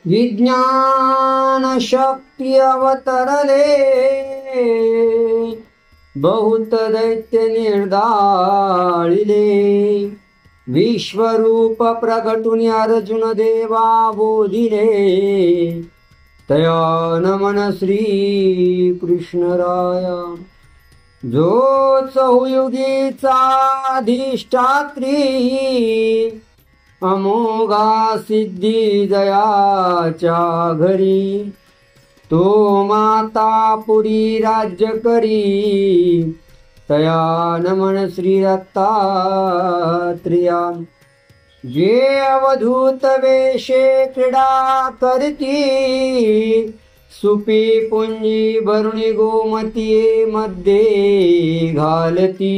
विज्ञान शक्ति अवतरले बहुत दैत्य निर्दाळिले विश्वरूप प्रगटुनि अर्जुन देवा बोधिले तया नमन श्री कृष्ण राया जो चहुयुगीचा अधिष्ठात्री अमोघा सिद्धी जयाच्या घरी तो माता पुरी राज्य करी तया नमन श्री दत्तात्रेया जे अवधूत वेशे क्रीडा करती सुपी पुंजी भरुणी गोमतीये मध्ये घालती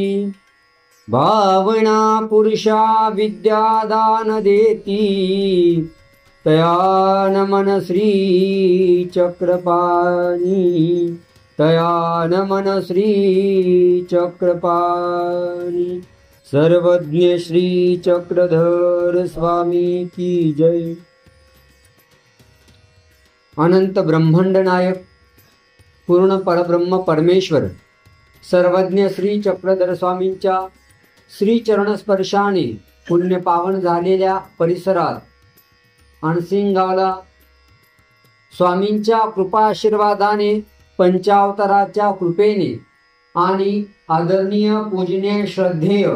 भावना पुरुषा विद्यादान देती तया नमन श्री चक्रपाणी तया नमन श्री चक्रपाणी सर्वज्ञ श्री चक्रधर स्वामी की जय। अनंत ब्रह्मांड नायक पूर्ण परब्रह्म परमेश्वर सर्वज्ञ श्री चक्रधर स्वामींच्या श्री चरण स्पर्शाने पुण्य पावन झालेल्या परिसरात अणसिंगावला स्वामींच्या कृपाशीर्वादाने पंचावताराच्या कृपेने आणि आदरणीय पूजनीय श्रद्धेय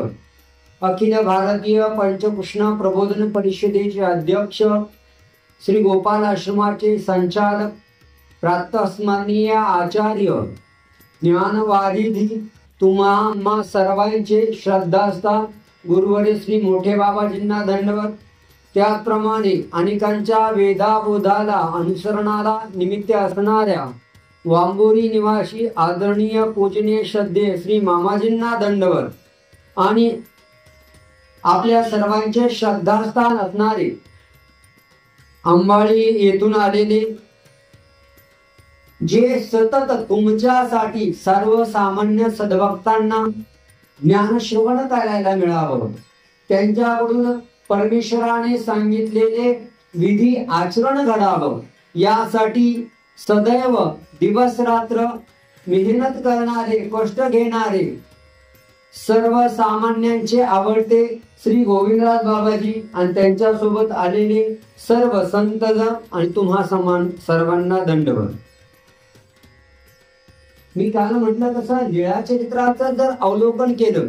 अखिल भारतीय पंचकृष्ण प्रबोधन परिषदेचे अध्यक्ष श्री गोपाल आश्रमाचे संचालक प्रातस्मरणीय आचार्य ज्ञानवारिधी तुम्हा सर्वांचे श्रद्धास्थान गुरुवर्य श्री मोठे बाबाजींना दंडवत। त्याचप्रमाणे अनेकांच्या वेदाबोधाला अनुसरणाला निमित्त असणाऱ्या वांबोरी निवासी आदरणीय पूजनीय श्रद्धेय श्री मामाजींना दंडवत आणि आपल्या सर्वांचे श्रद्धास्थान असणारे अंबाळी येथून आलेले जे सतत तुमच्यासाठी सर्वसामान्य सद्भक्तांना ज्ञान श्रवण करायला मिळावं त्यांच्याकडून परमेश्वराने सांगितलेले विधी आचरण घडावं यासाठी सदैव दिवस रात्र मेहनत करणारे कष्ट घेणारे सर्वसामान्यांचे आवडते श्री गोविंदराज बाबाजी आणि त्यांच्या सोबत आलेले सर्व संतजन आणि तुम्हा समान सर्वांना दंडवत। मी काल म्हटलं तसं लीळा चरित्राचं जर अवलोकन केलं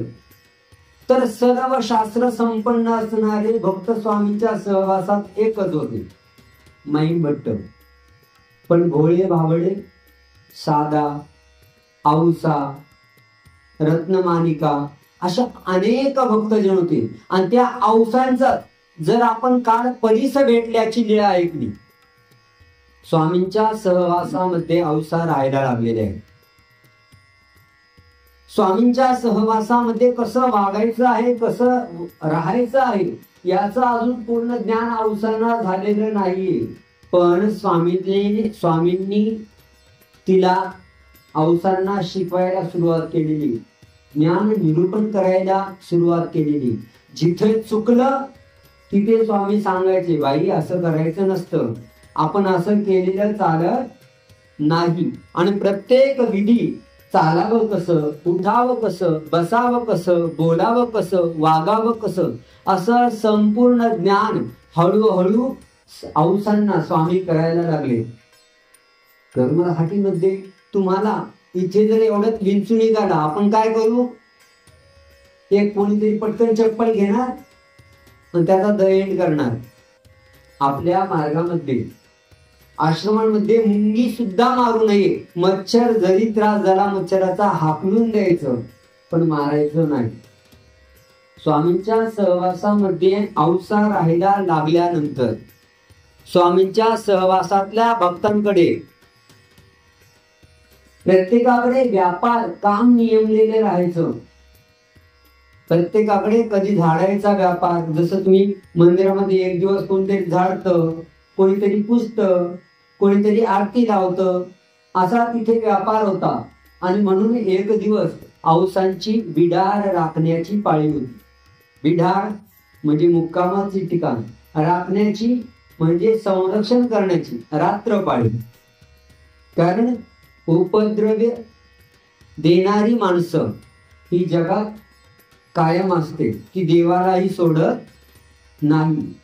तर सर्व शास्त्र संपन्न असणारे भक्त स्वामींच्या सहवासात एकच होते माईन भट्ट, पण भोळे भावडे साधा औसा रत्नमालिका अशा अनेक भक्तजन होते आणि त्या औसांचा जर आपण काल परीस भेटल्याची लीळा ऐकली स्वामींच्या सहवासामध्ये औसा राहायला लागलेले आहेत। स्वामींच्या सहवासामध्ये कसं वागायचं आहे कसं राहायचं आहे याचं अजून पूर्ण ज्ञान औसांना झालेलं नाहीये, पण स्वामींनी तिला औसांना शिकवायला सुरुवात केलेली ज्ञान निरूपण करायला सुरुवात केलेली। जिथे चुकलं तिथे स्वामी सांगायचे बाई असं करायचं नसतं आपण असं केलेलं चालत नाही आणि प्रत्येक विधी चालावं कसं उठावं कसं बसावं कसं बोलावं कसं वागावं कसं असं संपूर्ण ज्ञान हळूहळू औसांना स्वामी करायला लागले। कर्महाटीमध्ये तुम्हाला इथे जर एवढं विंचू निघाला आपण काय करू एक कोणीतरी पटकन चप्पल घेणार आणि त्याचा दहीहंड करणार। आपल्या मार्गामध्ये आश्रमांमध्ये मुंगी सुद्धा मारू नये, मच्छर जरी त्रास झाला मच्छराचा हाकलून द्यायचं पण मारायचं नाही। स्वामींच्या सहवासामध्ये औसा राहायला लागल्यानंतर स्वामींच्या सहवासातल्या भक्तांकडे प्रत्येकाकडे व्यापार काम नियमलेले राहायचं। प्रत्येकाकडे कधी झाडायचा व्यापार, जसं तुम्ही मंदिरामध्ये एक दिवस कोणतरी झाडतं कोणीतरी पुसतं कोणीतरी आरती लावतं असा तिथे व्यापार होता आणि म्हणून एक दिवस औसांची बिडार राखण्याची पाळी होती। बिडार म्हणजे मुक्कामाची ठिकाण, राखण्याची म्हणजे संरक्षण करण्याची रात्रपाळी. कारण उपद्रव्य देणारी माणसं ही जगात कायम असते, ती देवालाही सोडत नाही.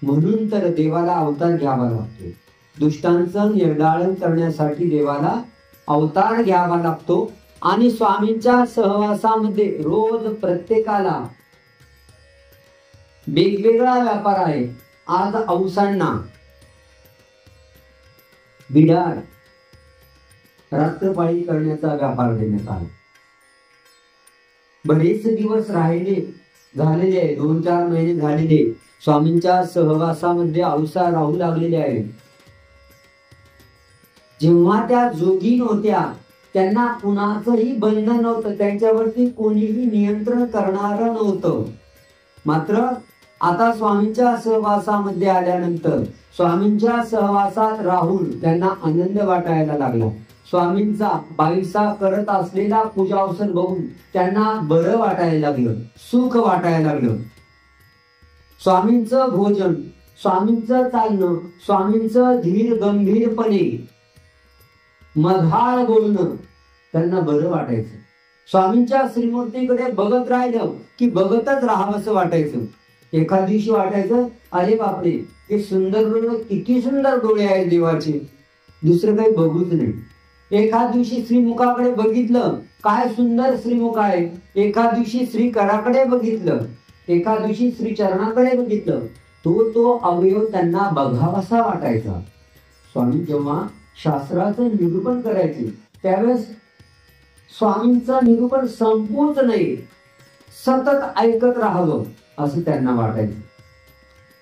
म्हणून तर देवाला अवतार घ्यावा लागतो. दुष्टांचं निर्दालन करण्यासाठी देवाला अवतार घ्यावा लागतो. आणि स्वामींच्या सहवासामध्ये रोज प्रत्येकाला वेगवेगळा व्यापार आहे. आज औसांना बिडार रात्रपाळी करण्याचा व्यापार देण्यात आला. बरेच दिवस झालेले आहे, 2-4 महिने झालेले स्वामींच्या सहवासामध्ये औसा राहू लागलेले आहे. जेव्हा त्या जोगी नव्हत्या, त्यांना कुणाचंही बंधन नव्हतं, त्यांच्यावरती कोणीही नियंत्रण करणार नव्हतं. मात्र आता स्वामींच्या सहवासामध्ये आल्यानंतर स्वामींच्या सहवासात राहून त्यांना आनंद वाटायला लागला. स्वामींचा बाईसा करत असलेला पूजा अवसर बघून त्यांना बरं वाटायला लागलं, सुख वाटायला लागलं. स्वामींचं भोजन, स्वामींचं चालणं, स्वामींचं धीर गंभीरपणे मधाळ बोलणं त्यांना बरं वाटायचं. स्वामींच्या श्रीमूर्तीकडे बघत राहिलं की बघतच राहावंसं वाटायचं. एका दिवशी वाटायचं, अरे बापरे, हे सुंदर डोळे, किती सुंदर डोळे आहेत देवाचे, दुसरं काही बघूच नाही. एका दिवशी श्रीमुखाकडे बघितलं, काय सुंदर श्रीमुख आहे. एका दिवशी श्रीकराकडे बघितलं, एका दिवशी श्रीचरणाकडे बघितलं. तो अवयव त्यांना बघावासा वाटायचा. स्वामी जेव्हा शास्त्राचं निरूपण करायचे त्यावेळेस स्वामींचं निरूपण संपूच नाही, सतत ऐकत राहावं असं त्यांना वाटायचं.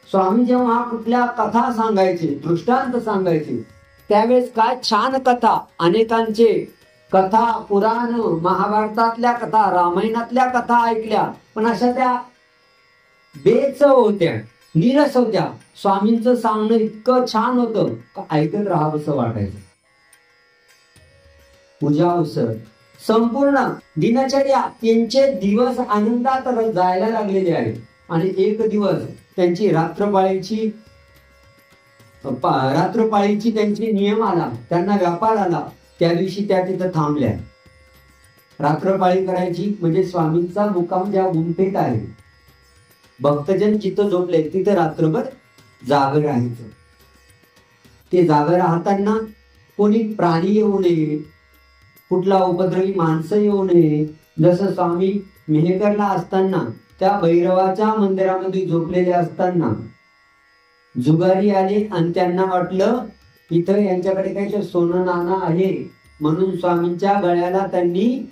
स्वामी जेव्हा कुठल्या कथा सांगायचे, दृष्टांत सांगायचे, त्यावेळेस काय छान कथा, अनेकांचे कथा, पुराण, महाभारतातल्या कथा, रामायणातल्या कथा ऐकल्या, पण अशा त्या बेचव होत्या, नीरस होत्या. स्वामींचं सांगणं इतकं छान होतं का ऐकत राहावंसं वाटायचं. पूजा अवसर, संपूर्ण दिनचर्या, त्यांचे दिवस आनंदात जायला लागलेले आहेत. आणि एक दिवस त्यांची रात्रपाळीची त्यांची नियम आला, त्यांना व्यापार आला. त्या दिवशी त्या तिथं थांबल्या. रात्रपाळी करायची म्हणजे स्वामींचा मुक्काम ज्या गुंफेत आहे, भक्तजन जिथं झोपले तिथं रात्रभर जाग राहायचं. ते जाग राहताना कोणी प्राणी येऊ नये, कुठला उपद्रवी माणसं येऊ नये. जसं स्वामी मेहकरला असताना त्या भैरवाच्या मंदिरामध्ये झोपलेले असताना जुगारी आले आणि त्यांना वाटलं इथं यांच्याकडे काही सोनं नाणं आहे, म्हणून स्वामींच्या गळ्याला त्यांनी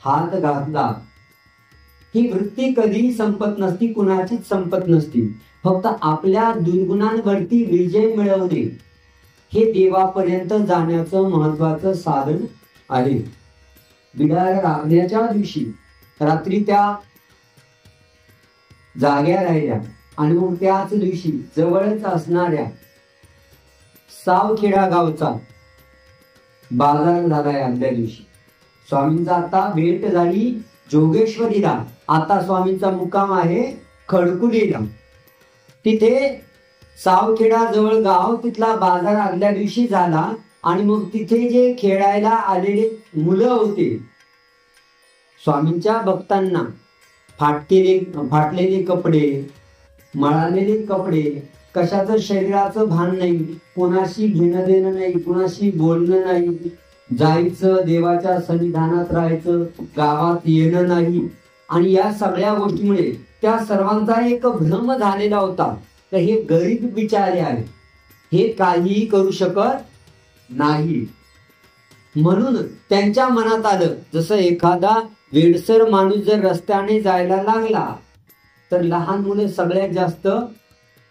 हात घातला. ही वृत्ती कधीही संपत नसती, कुणाचीच संपत नसती. फक्त आपल्या दुर्गुणांवरती विजय मिळवणे हे देवापर्यंत जाण्याचं महत्वाचं साधन आहे. बिडार रांगण्याच्या दिवशी रात्री त्या जाग्या राहिल्या आणि मग त्याच दिवशी जवळच असणाऱ्या सावखेडा गावचा बाजार झालाय. आदल्या दिवशी स्वामींचा आता भेट झाली जोगेश्वरीला. आता स्वामींचा मुक्काम आहे खडकुलीला. तिथे सावखेडा जवळ गाव, तिथला बाजार आदल्या दिवशी झाला. आणि मग तिथे जे खेळायला आलेले मुलं होते, स्वामींच्या भक्तांना फाटलेले कपडे, मळालेले कपडे, कशाचं शरीराचं भान नाही, कोणाशी घेणं देणं नाही, कोणाशी बोलणं नाही, जायचं देवाच्या सन्निधानात राहायचं, गावात येणं नाही. आणि या सगळ्या गोष्टीमुळे त्या सर्वांचा एक भ्रम झालेला होता, तर हे गरीब बिचारे आहेत, हे काहीही करू शकत नाही. म्हणून त्यांच्या मनात आलं, जसं एखादा वेडसर माणूस जर रस्त्याने जायला लागला तर लहान मुलं सगळ्यात जास्त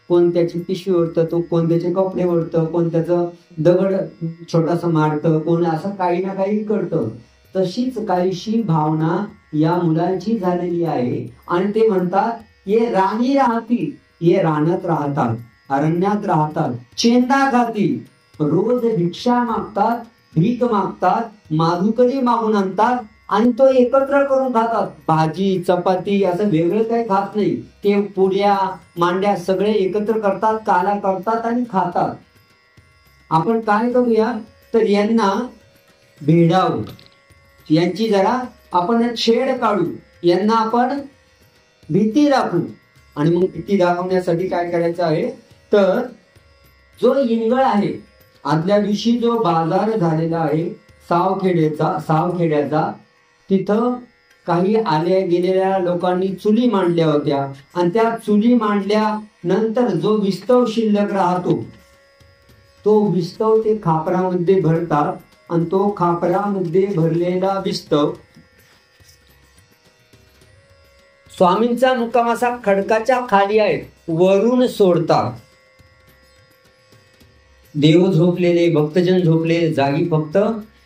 कोण त्याची पिशवी ओढतं, तो कोण त्याचे कपडे ओढतं, कोण त्याचं दगड छोटासा मारतं, कोण असं काही ना काही करतं. तशीच काहीशी भावना या मुलांची झालेली आहे. आणि ते म्हणतात, ये राणी राहती, ये रानात राहतात, अरण्यात राहतात, चेंदा खाती, रोज भिक्षा मागतात, भीक मागतात, माधुकरी मागून आणतात, आणि तो एकत्र करून खातात. भाजी चपाती असं वेगळं काही खात नाही. ते पुऱ्या मांड्या सगळे एकत्र करतात, काला करतात आणि खातात. आपण काय करूया तर यांना भिडावू, यांची जरा आपण छेड काढू, यांना आपण भीती दाखवू. आणि मग भीती दाखवण्यासाठी काय करायचं आहे तर जो इंगळ आहे, आदल्या दिवशी जो बाजार झालेला आहे सावखेड्याचा, तिथं काही आल्या गेलेल्या लोकांनी चुली मांडल्या होत्या आणि त्या चुली मांडल्यानंतर जो विस्तव शिल्लक राहतो तो विस्तव ते खापरामध्ये भरतात आणि तो खापरामध्ये भरलेला विस्तव स्वामींचा मुक्काम असा खडकाच्या खाली आहे, वरून सोडतात. देव झोपलेले, भक्तजन झोपलेले, जागी फक्त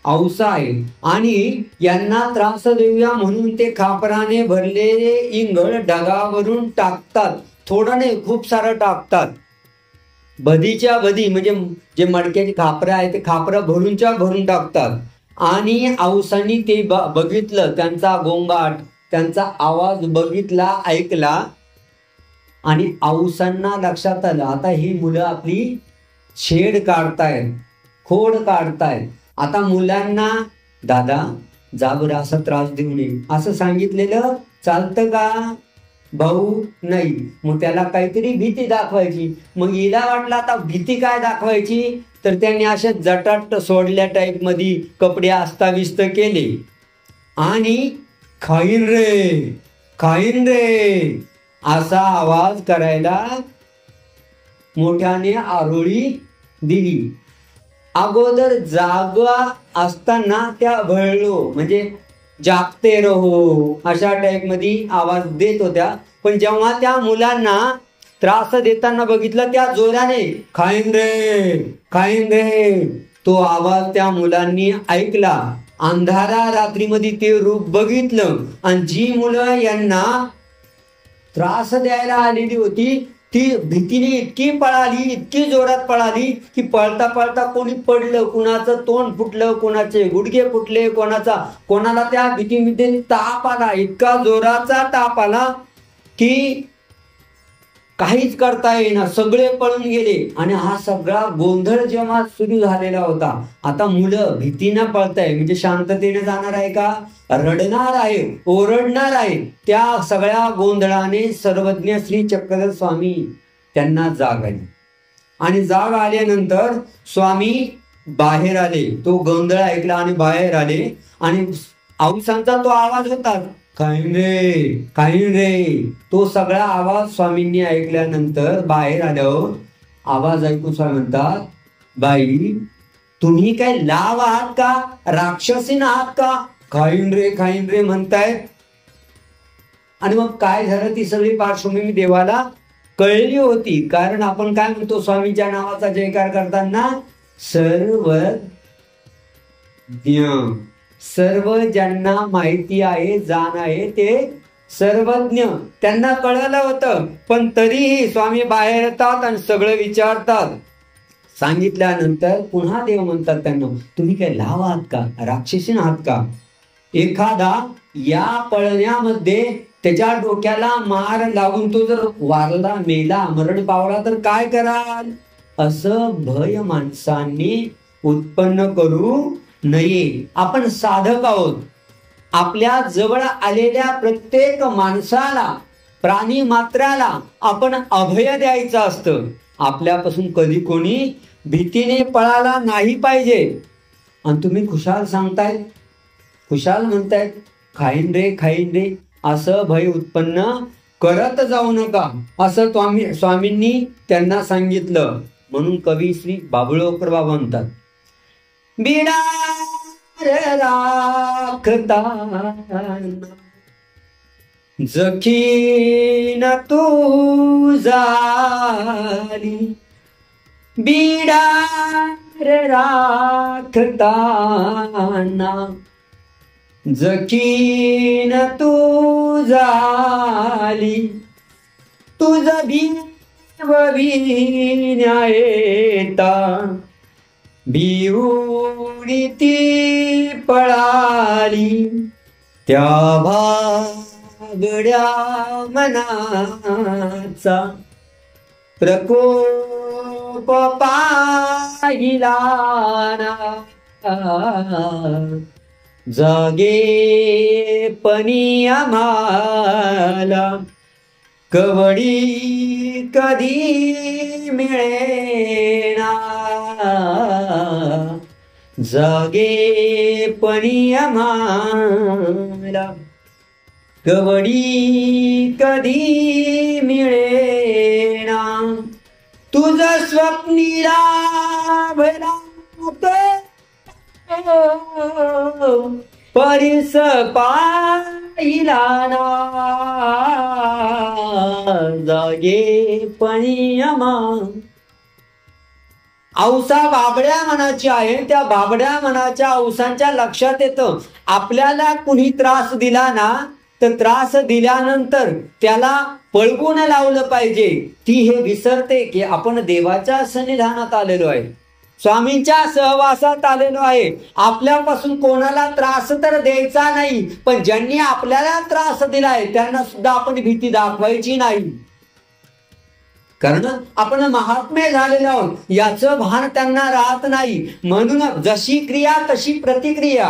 औसा आहे. आणि यांना त्रास देऊया म्हणून ते खापराने भरलेले इंगळ ढगावरून टाकतात. थोडं नाही, खूप सारं टाकतात. भदीच्या भदी म्हणजे जे मडक्याची खापरं आहे ते खापरं भरूनच्या भरून टाकतात. आणि औसांनी ते बघितलं, त्यांचा गोंगाट, त्यांचा आवाज बघितला, ऐकला आणि औसांना लक्षात आलं आता ही मुलं आपली छेड काढतायत, खोड काढतायत. आता मुलांना दादा जा बरं, असा त्रास देऊ नये असं सांगितलेलं चालतं का? भाऊ नाही. मग त्याला काहीतरी भीती दाखवायची. मग हिला वाटलं आता भीती काय दाखवायची तर त्यांनी अशा जटाट सोडल्या टाईप मध्ये कपडे अस्ताव्यस्त केले आणि खाईन रे खाईन रे असा आवाज करायला मोठ्याने आरोळी दिली. अगोदर जागा असताना त्या भळलो म्हणजे जागते रहो अशा टाईप मध्ये आवाज देत होत्या. पण जेव्हा त्या मुलांना त्रास देताना बघितलं त्या जोराने खाईन रे तो आवाज त्या मुलांनी ऐकला. अंधारा रात्रीमध्ये ते रूप बघितलं आणि जी मुलं यांना त्रास द्यायला आलेली होती ती भीतीने इतकी जोरात पळाली की पळता पळता कोणी पडलं, कुणाचं तोंड फुटलं, कोणाचे गुडघे फुटले, कोणाला त्या भीतीमध्ये ताप आला, इतका जोराचा ताप आला की काहीच करता येईना, सगळे पळून गेले. आणि हा सगळा गोंधळ जेव्हा सुरू झालेला होता, आता मुलं भीतीनं पळताय म्हणजे शांततेने जाणार आहे का? रडणार आहे, ओरडणार आहे. त्या सगळ्या गोंधळाने सर्वज्ञ श्री चक्रधर स्वामी त्यांना जाग आली. आणि जाग आल्यानंतर स्वामी बाहेर आले. तो गोंधळ ऐकला आणि बाहेर आले. आणि औसांचा तो आवाज होता काही रे तो सगळा आवाज स्वामींनी ऐकल्यानंतर बाहेर आल्यावर आवाज ऐकून स्वामी म्हणतात, बाई तुम्ही काय लाव आहात का? राक्षसीन आहात का? खाईन रे म्हणतायत. आणि मग काय झालं ती सगळी पार्श्वभूमी देवाला कळली होती. कारण आपण काय म्हणतो स्वामींच्या नावाचा जयकार करताना सर्व ज्यांना माहिती आहे, जाण आहे ते सर्वज्ञ, त्यांना कळलं होतं. पण तरीही स्वामी बाहेर येतात आणि सगळं विचारतात. सांगितल्यानंतर पुन्हा देव म्हणतात त्यांना, तुम्ही काय लाव आहात का? राक्षसीन आहात का? एखादा या पळण्यामध्ये त्याच्या डोक्याला मार लागून तो जर वारला, मेला, मरण पावला तर काय कराल? असं भय माणसांनी उत्पन्न करू नये. आपण साधक आहोत. आपल्या जवळ आलेल्या प्रत्येक माणसाला, प्राणी मात्राला आपण अभय द्यायचं असतं. आपल्यापासून कधी कोणी भीतीने पळाला नाही पाहिजे. आणि तुम्ही खुशाल सांगतायत, खुशाल म्हणतायत खाईन रे असं भय उत्पन्न करत जाऊ नका असं स्वामींनी त्यांना सांगितलं. म्हणून कवी श्री बाबुळकर बाबा म्हणतात, बिडार राखताना जखीन तू झाली, बिडार राखताना जखीन तू झाली, तुझ न्यायता भिवडी ती पळाली, त्या भाबड्या मनाचा प्रकोप पाहिला ना, जागेपणी आम्हाला कवडी कधी मिळेना, जागेपणी आम्हाला कवडी कधी मिळेना, तुझं स्वप्नीला भरात परिस पाहिला ना, जागेपणी आम्हाला. औसा बाबड्या मनाची आहे. त्या बाबड्या मनाच्या औसांच्या लक्षात येतं आपल्याला कुणी त्रास दिला ना, तर त्रास दिल्यानंतर त्याला पळवून लावलं पाहिजे. ती हे विसरते की आपण देवाच्या सन्निधानात आलेलो आहे, स्वामींच्या सहवासात आलेलो आहे. आपल्यापासून कोणाला त्रास तर द्यायचा नाही, पण ज्यांनी आपल्याला त्रास दिलाय त्यांना सुद्धा आपण भीती दाखवायची नाही, कारण आपण महात्मे झालेलो आहोत याचं भान त्यांना राहत नाही. म्हणून जशी क्रिया तशी प्रतिक्रिया.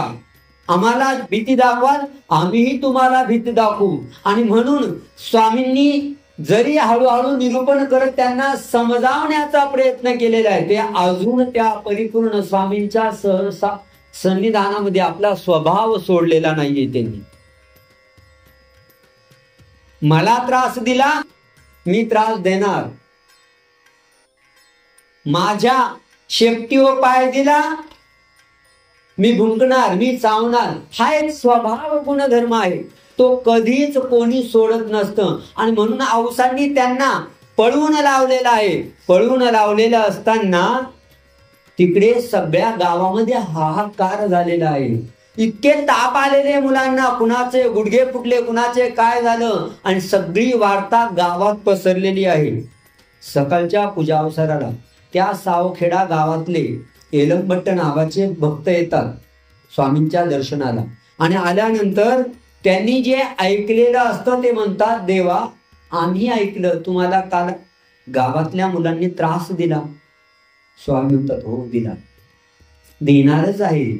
आम्हाला भीती दाखवाल, आम्हीही तुम्हाला भीती दाखवू. आणि म्हणून स्वामींनी जरी हळूहळू निरूपण करत त्यांना समजावण्याचा प्रयत्न केलेला आहे, ते अजून त्या परिपूर्ण स्वामींच्या सन्निधानामध्ये आपला स्वभाव सोडलेला नाहीये. त्यांनी मला त्रास दिला, मी त्रास देणार. माझ्या शेपटीवर पाय दिला, मी भुंकणार, मी चावणार. हा एक स्वभाव गुणधर्म आहे, तो कधीच कोणी सोडत नसतं. आणि म्हणून औसांनी त्यांना पळवून लावलेला आहे. पळवून लावलेलं असताना तिकडे सगळ्या गावामध्ये हाहाकार झालेला आहे. इतके ताप आलेले मुलांना, कुणाचे गुडघे फुटले, कुणाचे काय झालं, आणि सगळी वार्ता गावात पसरलेली आहे. सकाळच्या पूजा अवसराला त्या सावखेडा गावातले एलमभट्ट नावाचे भक्त येतात स्वामींच्या दर्शनाला. आणि आल्यानंतर त्यांनी जे ऐकलेलं असतं ते म्हणतात, देवा आम्ही ऐकलं, तुम्हाला काल गावातल्या मुलांनी त्रास दिला. स्वामी म्हणतात, हो दिला, देणारच आहे.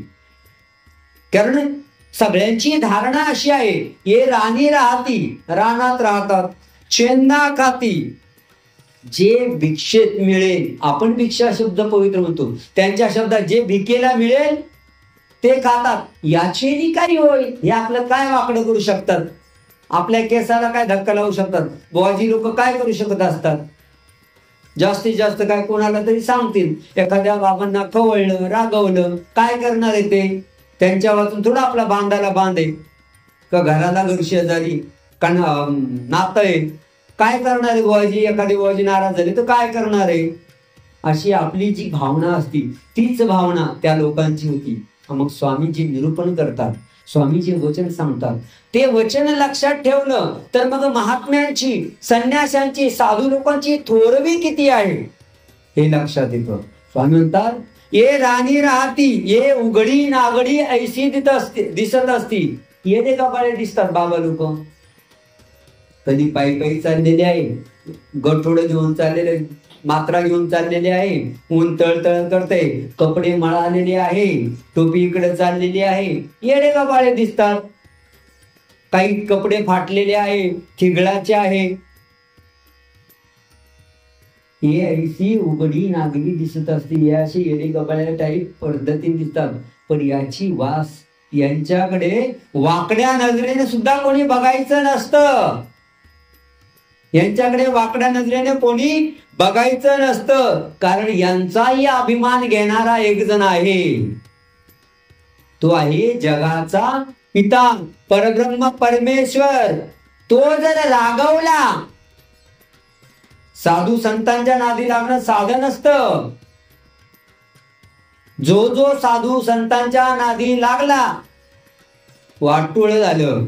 कारण सगळ्यांची धारणा अशी आहे, ये राणी राहती, रानात राहतात, चेन्ना खाती, जे भिक्षेत मिळेल. आपण भिक्षा शब्द पवित्र म्हणतो, त्यांच्या शब्दात जे भिकेला मिळेल ते खातात. याचेही काही होईल, हे आपलं काय वाकडं करू शकतात, आपल्या केसाला काय धक्का लावू शकतात. बुवाजी लोक काय करू शकत असतात, जास्तीत जास्त काय कोणाला तरी सांगतील. एखाद्या बाबांना खवळलं, रागवलं, काय करणार आहे ते, त्यांच्या वाचून थोडं आपला बांधाला बांधे का, घराला घर शेजारी का नातं आहे, काय करणार आहे बुवाजी. एखादी बुवाजी नाराज झाली तर काय करणार आहे, अशी आपली जी भावना असती तीच भावना त्या लोकांची होती. मग स्वामीजी निरूपण करतात, स्वामीजी वचन सांगतात. ते वचन लक्षात ठेवलं तर मग महात्म्यांची, संन्याशांची, साधू लोकांची थोरवी किती आहे हे लक्षात येतं. स्वामी म्हणतात, ये राणी राहती, ये उघडी नागडी ऐशी दिसत असती. येते कपाळे दिसतात बाबा लोक, कधी पायी पायी चाललेले आहे, गठोडं घेऊन चाललेले, मात्रा घेऊन चाललेले आहे, ऊन तळतळ करते, कपडे मळालेले आहे, टोपी इकडे चाललेली आहे, येडे कपाळे दिसतात. काही कपडे फाटलेले आहे, ठिगळाचे आहे. हे ऐशी उघडी नागरी दिसत असते, हे अशी येडे कपाळ्या टाईप पद्धतीने दिसतात. पण याची वास, यांच्याकडे वाकड्या नजरेने सुद्धा कोणी बघायचं नसतं. यांच्याकडे वाकड्या नजरेने कोणी बघायचं नसतं, कारण यांचाही अभिमान घेणारा एक जण आहे. तो आहे जगाचा पिता, परब्रह्म परमेश्वर. तो जर रागवला, साधू संतांच्या नादी लागणं साधं नसतं. जो जो साधू संतांच्या नादी लागला, वाटोळं झालं.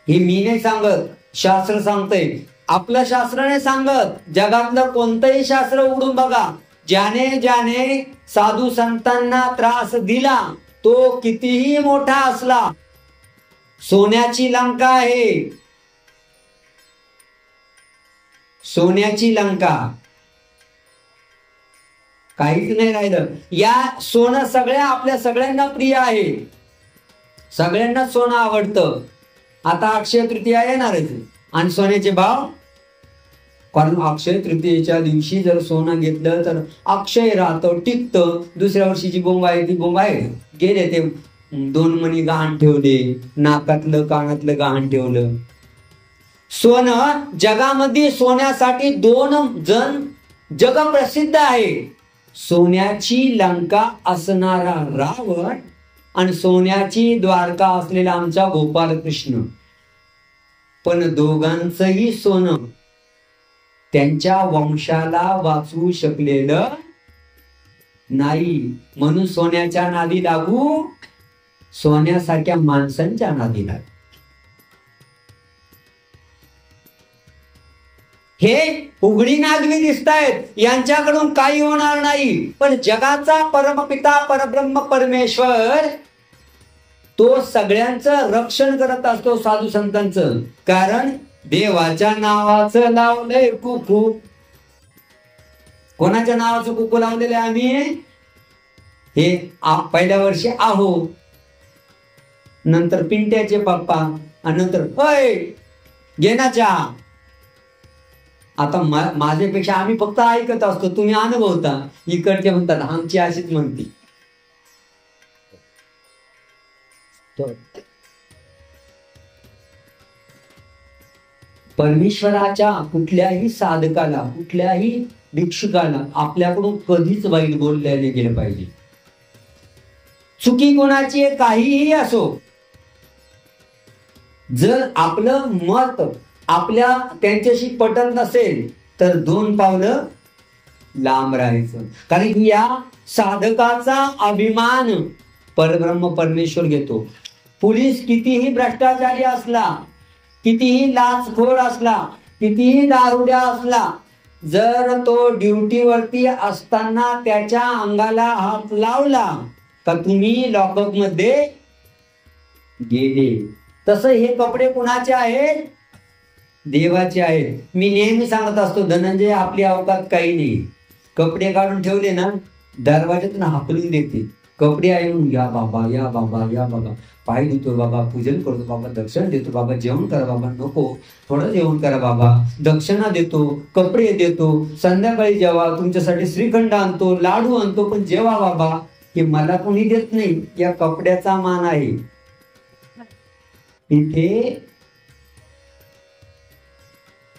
हे मी नाही सांगत, शास्त्र सांगतंय. आपलं शास्त्र नाही सांगत, जगातलं कोणतंही शास्त्र उघडून बघा. ज्याने ज्याने साधू संतांना त्रास दिला, तो कितीही मोठा असला सोन्याची लंका आहे, सोन्याची लंका. काहीच नाही राहिलं. या सोनं आपल्या सगळ्यांना प्रिय आहे, सगळ्यांना सोनं आवडतं. आता अक्षय तृतीया येणारच आणि सोन्याचे भाव, कारण अक्षय तृतीयेच्या दिवशी जर सोनं घेतलं तर अक्षय राहतं, टिकतं. दुसऱ्या वर्षीची बोंब आहे ती बोंब आहे. गेले ते 2 मणी गहाण ठेवले, नाकातलं कानातलं गहाण ठेवलं. सोनं जगामध्ये सोन्यासाठी 2 जण जगप्रसिद्ध आहे. सोन्याची लंका असणारा रावण आणि सोन्याची द्वारका असलेला आमचा गोपालकृष्ण. पण दोघांचंही सोनं त्यांच्या वंशाला वाचवू शकलेलं नाही. म्हणून सोन्याच्या नादी लागू, सोन्यासारख्या माणसांच्या नादी लागू. हे उघडी नागवी दिसतायत, यांच्याकडून काही होणार नाही. पण जगाचा परमपिता परब्रह्म परमेश्वर तो सगळ्यांचं रक्षण करत असतो, साधू संतांचं. कारण देवाच्या नावाचं लावलंय कुकू. कोणाच्या नावाचं कुकू लावलेलं आहे आम्ही? हे पहिल्या वर्षी आहो, नंतर पिंट्याचे पप्पा, आणि नंतर होय घेण्याच्या. आता माझ्यापेक्षा आम्ही फक्त ऐकत असतो, तुम्ही अनुभवता. इकडचे म्हणतात आमची अशीच म्हणती. परमेश्वराच्या कुठल्याही साधकाला, कुठल्याही भिक्षुकाला आपल्याकडून कधीच वाईट बोलले गेलं पाहिजे. चुकी कोणाची काहीही असो, जर आपलं मत आपल्या त्यांच्याशी पटत नसेल तर 2 पावलं लांब राहायचं. कारण या साधकाचा अभिमान परब्रह्म परमेश्वर घेतो. पोलीस कितीही भ्रष्टाचारी असला, कितीही लाचखोर असला, कितीही दारुड्या असला, जर तो ड्युटीवरती असताना त्याच्या अंगाला हात लावला का तुम्ही लॉकअप मध्ये गेले. तसं हे कपडे कुणाचे आहेत? देवाचे आहेत. मी नेहमी सांगत असतो, धनंजय आपली अवकात काही नाही. कपडे काढून ठेवले ना, दरवाजातून हाकलून देते. कपडे आहे म्हणून या बाबा, या बाबा, या बाबा, पाय धुतो बाबा, पूजन करतो बाबा, दक्षिणा देतो बाबा, जेवण करा बाबा, नको थोडं जेवण करा बाबा, दक्षिणा देतो, कपडे देतो, संध्याकाळी जेवा, तुमच्यासाठी श्रीखंड आणतो, लाडू आणतो, पण जेवा बाबा. हे मला कोणी देत नाही. या कपड्याचा मान आहे. इथे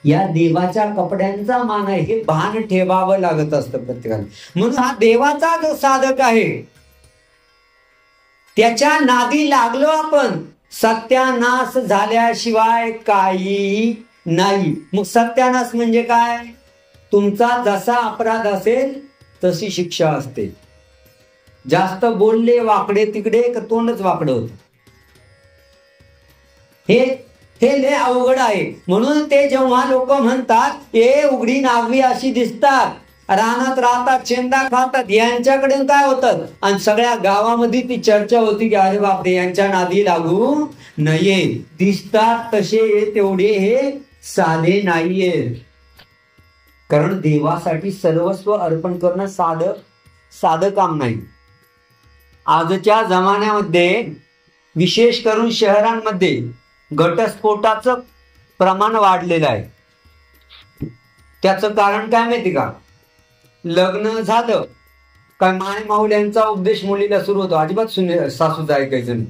या देवाच्या कपड्यांचा मान आहे, हे भान ठेवावं लागत असतं प्रत्येकाला. म्हणून हा देवाचा जो साधक आहे त्याच्या नादी लागलो आपण, सत्यानाश झाल्याशिवाय काही नाही. मग सत्यानाश म्हणजे काय? तुमचा जसा अपराध असेल तशी शिक्षा असते. जास्त बोलले वाकडे तिकडे का तोंडच वाकडं होत. हे लय अवघड आहे. म्हणून ते जेव्हा लोक म्हणतात हे उघडी नागवी अशी दिसतात, रानात राहतात, चेंदा खातात, यांच्याकडे काय होतं, आणि सगळ्या गावामध्ये ती चर्चा होती की अरे बापरे यांच्या नादी लागू नये. दिसतात तसे तेवढे हे साधे नाहीये. कारण देवासाठी सर्वस्व अर्पण करणं साधं काम नाही. आजच्या जमान्यामध्ये विशेष करून शहरांमध्ये घटस्फोटाचं प्रमाण वाढलेलं आहे. त्याचं कारण काय माहिती का? लग्न झालं काय माय माऊल्यांचा उपदेश मुलीला सुरू होतो. अजिबात सासूचं ऐकायचं नाही.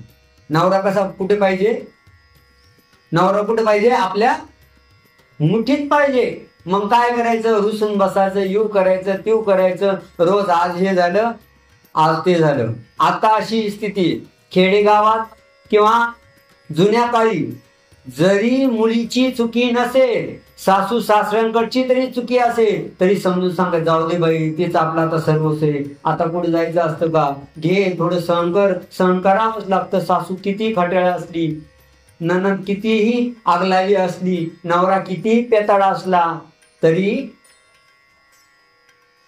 नवरा कसा कुठे पाहिजे? नवरा कुठे पाहिजे? आपल्या मुठीत पाहिजे. मग काय करायचं? रुसून बसायचं, यू करायचं, तीव करायचं, रोज आज हे झालं, आज ते झालं. आता अशी स्थिती खेडेगावात किंवा जुन्या काळी जरी मुलीची चुकी नसेल, सासू सासऱ्यांकडची तरी चुकी असेल, तरी समजून सांगा जाऊ दे बाई, तेच आपला आता सर्वच आहे, आता कुठे जायचं असतं का, घे थोडं सहन करावंच लागतं. सासू किती खट्याळ असली, नणंद कितीही आगलावी असली, नवरा कितीही पेताळा असला, तरी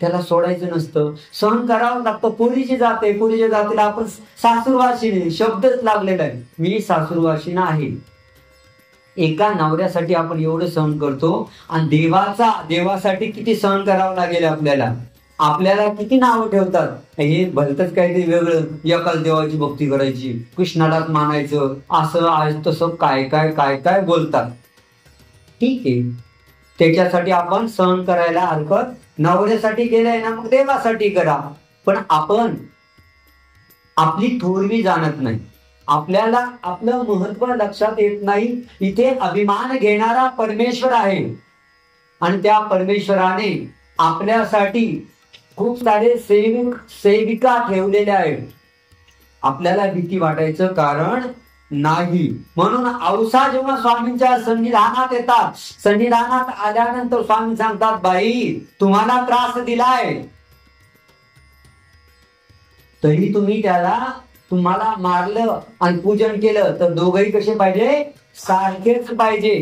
त्याला सोडायचं नसतं, सहन करावं लागतं. पुरीची जात आहे, पुरीच्या जातीला आपण सासूरवाशिनी शब्दच लागलेला आहे, मी सासूरवाशिन आहे. एका नवऱ्यासाठी आपण एवढं सहन करतो, आणि देवासाठी किती सहन करावं लागेल आपल्याला. आपल्याला किती नावं ठेवतात, हे भलतच काहीतरी वेगळं, एकाच देवाची भक्ती करायची, कृष्णालाच मानायचं, असं आज तसं काय काय काय काय बोलतात. ठीक आहे, त्याच्यासाठी आपण सहन करायला हरकत, नवऱ्यासाठी केलंय ना, मग देवासाठी करा. पण आपण आपली थोरवी जाणत नाही, आपल्याला आपलं महत्व लक्षात येत नाही. इथे अभिमान घेणारा परमेश्वर आहे, आणि त्या परमेश्वराने आपल्यासाठी खूप सारे सेविका ठेवलेले आहेत. आपल्याला भीती वाटायचं कारण नाही. म्हणून औसा जेव्हा स्वामींच्या सन्निधानात येतात, सन्निधानात आल्यानंतर स्वामी सांगतात, बाई तुम्हाला त्रास दिलाय, तरी तुम्ही तुम्हाला मारलं आणि पूजन केलं, तर दोघंही कसे पाहिजे, सारखेच पाहिजे.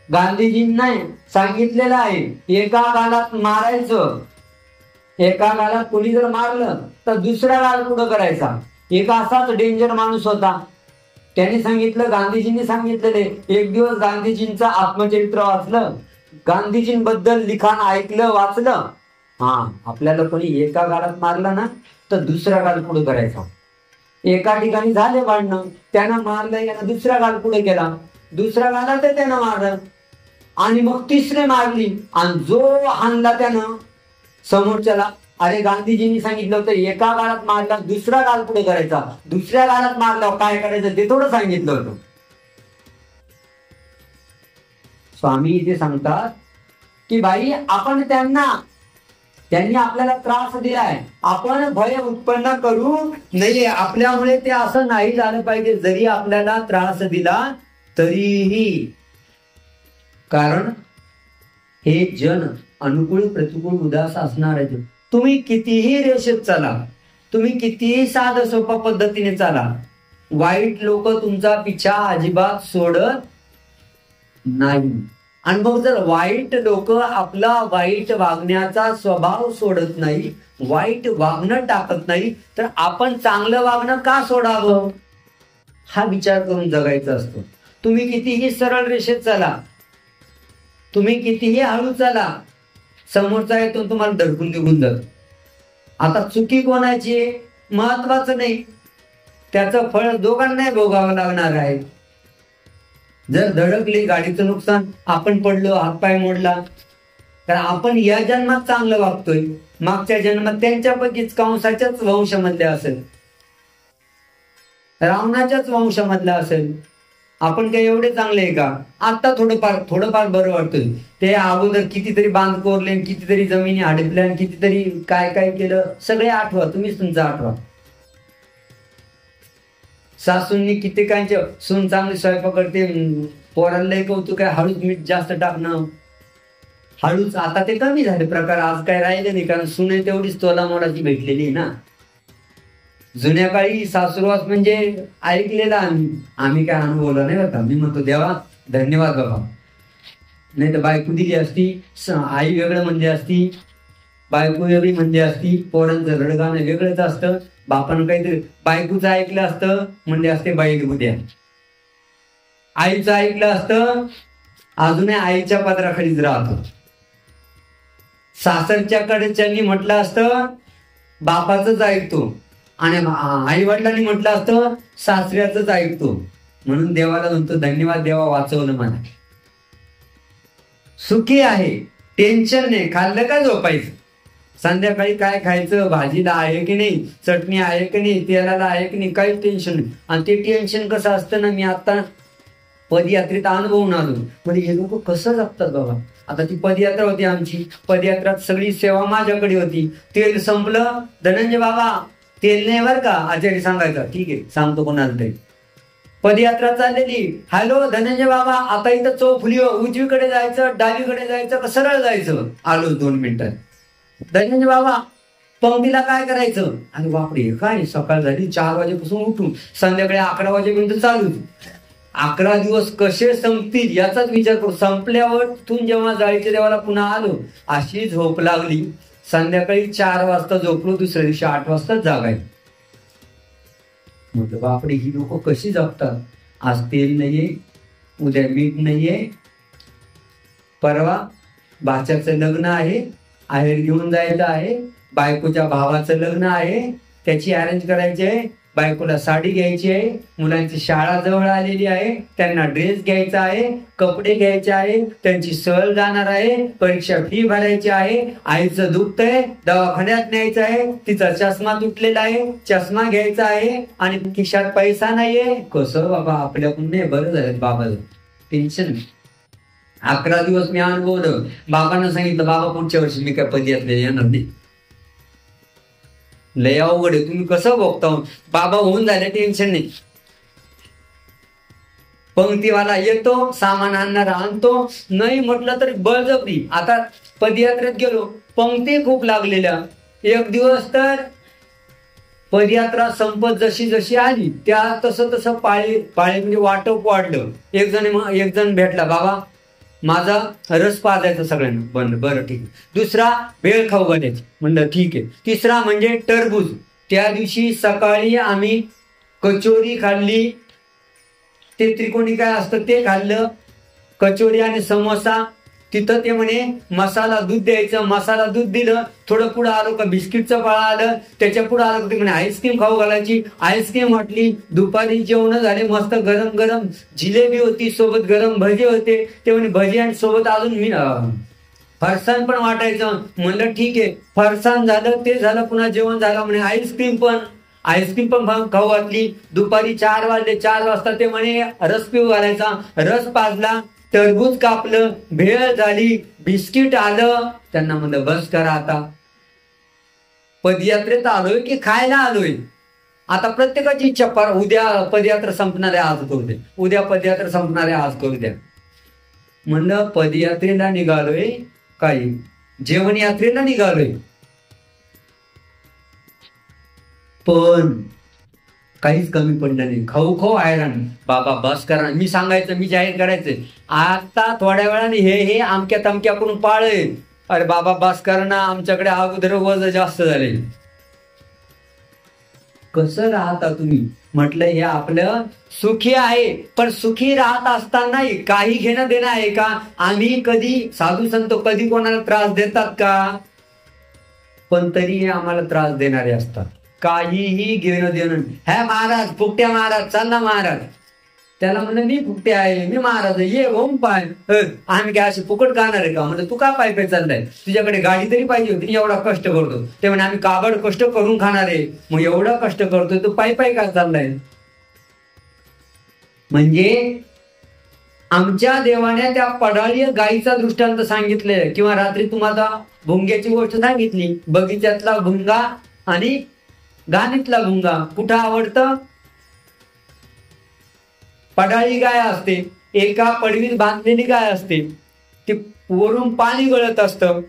गांधीजींना सांगितलेलं आहे, एका गालात मारायचं, एका गालात कोणी जर मारलं तर दुसऱ्या गाल पुढं करायचा. एक असाच डेंजर माणूस होता, त्याने सांगितलं, गांधीजींनी सांगितलेले. एक दिवस गांधीजींचं आत्मचरित्र वाचलं, गांधीजींबद्दल लिखाण ऐकलं, वाचलं. आपल्याला कोणी एका गालात मारलं ना, तर दुसऱ्या गाल पुढे करायचा. एका ठिकाणी झाले भांडणं, त्यानं मारलं, यानं दुसऱ्या गाल पुढे केला, दुसऱ्या गालात त्यानं मारलं, आणि मग तिसरे मारली, आणि जो हाणला त्यानं समोरच्याला, अरे गांधीजींनी सांगितलं होतं एका गालात मारला दुसरा गाल पुढे करायचा, दुसऱ्या गालात मारल्यावर काय करायचं ते थोडं सांगितलं होतं. स्वामी इथे सांगतात की बाई आपण त्यांनी आपल्याला त्रास दिलाय, आपण भय उत्पन्न करू नये. आपल्यामुळे ते असं नाही झालं पाहिजे, जरी आपल्याला त्रास दिला तरीही. कारण हे जन अनुकूल प्रतिकूल उदास असणार आहे. तुम्ही कितीही रेषेत चाला, तुम्ही कितीही साधं सोप्या पद्धतीने चाला, वाईट लोक तुमचा पिछा अजिबात सोडत नाही. आणि मग जर वाईट लोक आपला वाईट वागण्याचा स्वभाव सोडत नाही, वाईट वागणं टाकत नाही, तर आपण चांगलं वागणं का सोडावं, हा विचार करून जगायचा असतो. तुम्ही कितीही सरळ रेषेत चाला, तुम्ही कितीही हळू चाला, समोरचा येतो तुम्हाला धडकून निघून जातो. आता चुकी कोणाची महत्वाचं नाही, त्याचं फळ दोघांनाही भोगावं लागणार आहे. जर धडकली, गाडीचं नुकसान, आपण पडलो, हातपाय मोडला, तर आपण या जन्मात चांगलं वागतोय, मागच्या जन्मात त्यांच्यापैकीच कंसाच्याच वंशामधल्या असेल, रावणाच्याच वंशामधला असेल. आपण काही एवढे चांगले आहे का? आता थोडंफार बरं वाटतंय. ते अगोदर कितीतरी बांध कोरले, कितीतरी जमिनी हडपल्या, कितीतरी काय काय केलं, सगळे आठवा, तुम्हीच तुमचं आठवा. सासूंनी कित्येकांचे सून चांगली स्वयंपाक करते, पोरांना कौतुक आहे, हळूच मीठ जास्त टाकणं, हळूच. आता ते कमी झाले प्रकार, आज काय राहिले नाही, कारण सुने तेवढीच तोला मोलाची भेटलेली आहे ना. जुन्या काळी सासूरवास म्हणजे ऐकलेला आम्ही काय अनुभवला नाही होता. मी म्हणतो देवा धन्यवाद बाबा, नाही तर बायको दिली असती, आई वेगळं म्हणजे असती, बायको वेगळी म्हणजे असती, पोरांचं रडगाणं वेगळंच असतं, बापानं काहीतरी बायकोचं ऐकलं असतं म्हणजे असते बैल उद्या, आईचं ऐकलं असतं अजूनही आईच्या पदराखालीच राहतो, सासरच्याकडे त्यांनी म्हटलं असतं बापाचंच ऐकतो, आणि आई वडिलांनी म्हटलं असतं सासऱ्याच ऐकतो. म्हणून देवाला म्हणतो धन्यवाद देवा, वाचवलं मला, सुखी आहे, टेन्शन नाही. खाल्लं का झोपायचं, संध्याकाळी काय खायचं, भाजीला आहे की नाही, चटणी आहे की नाही, तेलाला आहे की नाही, काही टेन्शन नाही. आणि ते टेन्शन कसं असतं ना, मी आता पदयात्रेत अनुभवून आलो, म्हणजे हे लोक कसं जगतात बाबा. आता ती पदयात्रा होती आमची, पदयात्रात सगळी सेवा माझ्याकडे होती. तेल संपलं, धनंजय बाबा तेल नाही बरं का, आचार्य सांगायचा, ठीक आहे सांगतो कोणाला तरी. पदयात्रा चाललेली, हॅलो धनंजय बाबा आता इथं चौफुली, उजवीकडे जायचं, डावीकडे जायचं का सरळ जायचं, आलो 2 मिनिटात. धनंजय बाबा पंक्तीला काय करायचं, आणि बापरे काय सकाळ झाली, 4 वाजेपासून उठून संध्याकाळी 11 वाजेपर्यंत चालू. 11 दिवस कसे संपतील याचाच विचार करू. संपल्यावर तिथून जेव्हा जायच्या देवाला पुन्हा आलो, अशी झोप लागली. संध्याकाळी 4 वाजता झोपलो, दुसऱ्या दिवशी 8 वाजता जागायचं. म्हटलं बापरे, ही लोक कशी जगतात? आज तेल नाहीये, उद्या मीठ नाहीये, परवा भाच्याचं लग्न आहे, आहेर घेऊन जायचं आहे, बायकोच्या भावाचं लग्न आहे, त्याची अरेंज करायची आहे, बायकोला साडी घ्यायची आहे, मुलांची शाळा जवळ आलेली आहे, त्यांना ड्रेस घ्यायचा आहे, कपडे घ्यायचे आहे, त्यांची सहल जाणार आहे, परीक्षा फी भरायची आहे, आईचं दुखतंय, दवाखान्यात न्यायचं आहे, तिचा चष्मा तुटलेला आहे, चष्मा घ्यायचा आहे आणि खिशात पैसा नाहीये. कसं बाबा, आपल्याकडून नाही, बरं झालं बाबाला टेन्शन. 11 दिवस मी अनुभवलं. बाबांना सांगितलं, बाबा पुढच्या वर्षी मी काय पदयात्रेला येणार नाही. लय अवघड आहे, तुम्ही कसं बघता? बाबा होऊन झाले, टेन्शन नाही. पंक्तीवाला येतो, सामान आणणारा आणतो, नाही म्हटलं तरी बळजबरी. आता पदयात्रेत गेलो, पंक्ती खूप लागलेल्या. एक दिवस तर पदयात्रा संपत जशी जशी आली, त्या तसं पाळी म्हणजे वाटप वाढलं. एक जण भेटला, बाबा माझा रस पाजायचा सगळ्यांना. बरं ठीक आहे. दुसरा भेळ खाऊ घालायची, म्हणलं ठीक आहे. तिसरा म्हणजे टरबूज. त्या दिवशी सकाळी आम्ही कचोरी खाल्ली, ते त्रिकोणी काय असतं ते खाल्लं, कचोरी आणि समोसा. तिथं ते म्हणे मसाला दूध द्यायचं, मसाला दूध दिलं. थोडं पुढं आलो का बिस्किटचं फळ आलं, त्याच्या पुढे आलो का ते म्हणे आईस्क्रीम खाऊ घालायची, आईस्क्रीम वाटली. दुपारी जेवण झाले, मस्त गरम गरम जिलेबी होती, सोबत गरम भजी होते. ते म्हणे भजी आणि सोबत अजून फरसाण पण वाटायचं. म्हणलं ठीक आहे, फरसाण झालं, ते झालं, पुन्हा जेवण झालं. म्हणे आईस्क्रीम पण खाऊ घातली. दुपारी 4 वाजले, 4 वाजता ते म्हणे रस पिऊ घालायचा, रस पाजला, टरबूज कापलं, भेळ झाली, बिस्किट आलं. त्यांना म्हणलं बस करा, आता पदयात्रेत आलोय की खायला आलोय? आता प्रत्येकाची इच्छा, उद्या पदयात्रा संपणार आहे, आज करू दे, उद्या पदयात्रा संपणार आहे, आज करू द्या. म्हणलं पदयात्रेला निघालोय, काही जेवण यात्रेला निघालोय, पण काहीच कमी पडलं नाही. खाऊ हैराण. बाबा बस करा, मी सांगायचं, मी जाहीर करायचं, आता थोड्या वेळाने हे अमक्या तमक्याकडून पाळे. अरे बाबा बस करा ना, आमच्याकडे अगोदर वजन जास्त झाले. कसं राहता तुम्ही? म्हटलं हे आपलं सुखी आहे, पण सुखी राहत असताना काही घेणं देणं आहे का? आम्ही कधी साधू संत कधी कोणाला त्रास देतात का? पण तरी आम्हाला त्रास देणारे असतात. काहीही घेणं देणं. हे महाराज, फुकट्या महाराज, चाल ना महाराज. त्याला म्हणलं मी फुकटे आहे, मी महाराज आहे, ये ओम पाय. आम्ही काय असे फुकट गाणार आहे का? म्हणजे तू का पाय चाललाय? तुझ्याकडे गाडी तरी पाहिजे होती, एवढा कष्ट करतो. ते म्हणे आम्ही काबड कष्ट करून खाणार आहे. मग एवढा कष्ट करतोय तू पाय का चाललाय? म्हणजे आमच्या देवाने त्या पडाळी गायीचा दृष्टांत सांगितलंय. किंवा रात्री तुम्हाला भुंग्याची गोष्ट सांगितली. बगीच्यातला भुंगा आणि गाणीतला भुंगा कुठं आवडतं? पडाळी गाय असते, एका पडवीत बांधलेली गाय असते. ती वरून पाणी गळत असतं,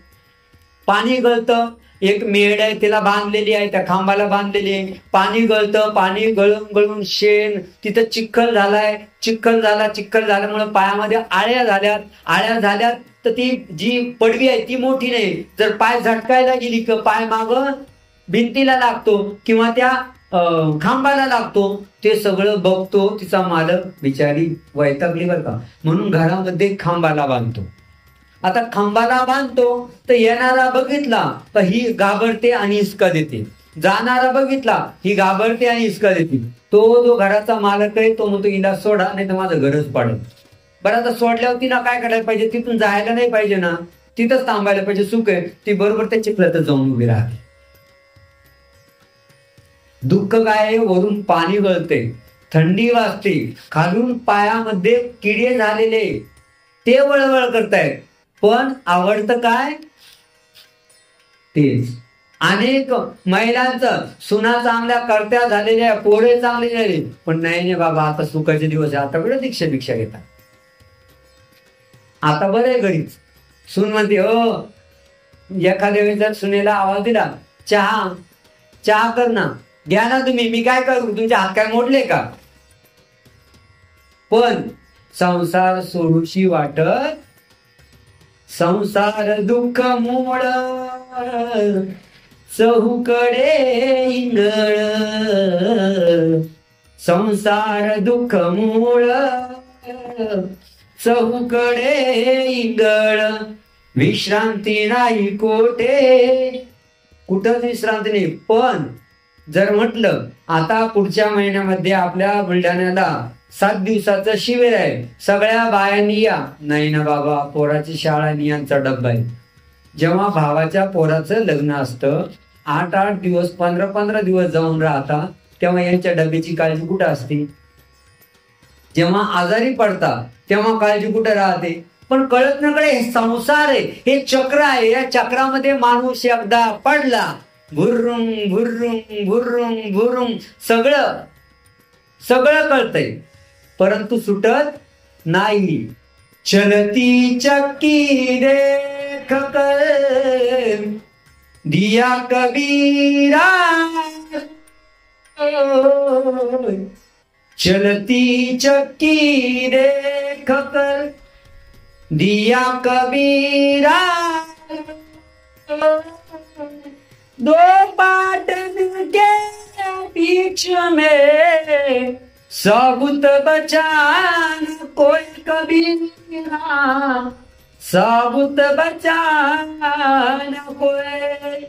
पाणी गळतं. एक मेढ आहे, तिला बांधलेली आहे, त्या खांबाला बांधलेली आहे. पाणी गळतं, पाणी गळून शेण, तिथं चिखल झाल्यामुळे पायामध्ये आळ्या झाल्यात. तर ती जी पडवी आहे ती मोठी नाही. जर पाय झटकायला गेली तर पाय माग भिंतीला लागतो किंवा त्या खांबाला लागतो. ते सगळं बघतो तिचा मालक, बिचारी वैतागली बरं का, म्हणून घरामध्ये खांबाला बांधतो. आता खांबाला बांधतो तर येणारा बघितला तर ही घाबरते आणि हिसका देते, जाणारा बघितला ही घाबरते आणि हिसका देते. तो जो घराचा मालक आहे तो म्हणतो हिला सोडा, नाही तर माझं घरच पाडत. बरं, आता सोडल्यावर तिला काय करायला पाहिजे? तिथून जायला नाही पाहिजे ना, तिथंच थांबायला पाहिजे. सुख आहे, ती बरोबर त्या चिखलातच जाऊन उभी राहते. दुःख काय आहे? वरून पाणी गळते, थंडी वाजते, खालून पायामध्ये किडे झालेले ते वळवळ करतायत. पण आवडतं काय? तेच. अनेक महिलांचं सुना चांगल्या करत्या झालेल्या, पोरे चांगले झाले, पण नाही बाबा आता सुखाचे दिवस आहे, आता वेळ भिक्षा घेतात. आता बरं आहे घरीच. सून म्हणते हो, एखाद्या वेळी जर सुनेला आवाज दिला, चहा कर ना, घ्या ना तुम्ही, मी काय करू, तुमचे हात काय मोडले का? पण संसार सोडूशी वाटत संसार दुःख मूळ चहूकडे इंगळ, संसार दुःख मूळ चहूकडे इंगळ, विश्रांती नाही कोठे, कुठंच विश्रांती नाही. पण जर म्हटलं आता पुढच्या महिन्यामध्ये आपल्या बुलढाण्याला 7 दिवसाचं शिबिर आहे, सगळ्या बायांनी या, नाही ना बाबा, पोराची शाळा नियांचा डब्बा आहे. जेव्हा भावाच्या पोराचं लग्न असतं, 8-8 दिवस 15-15 दिवस जाऊन राहता, तेव्हा यांच्या डब्याची काळजी कुठं असते? जेव्हा आजारी पडतात तेव्हा काळजी कुठे राहते? पण कळत नकडे हे संसार आहे, हे चक्र आहे. या चक्रामध्ये माणूस एकदा पडला, भुर्रुंग भुर्रुंग भुर्रुंग भुर्रुंग सगळं सगळं कळतंय, परंतु सुटत नाही. चलती चक्की देख कर दिया कबीरा, चलती चक्की देख कर दिया कबीरा, दो पाटन के बीच में साबुत बचान कोई कबीरा, साबुत बचान कोई.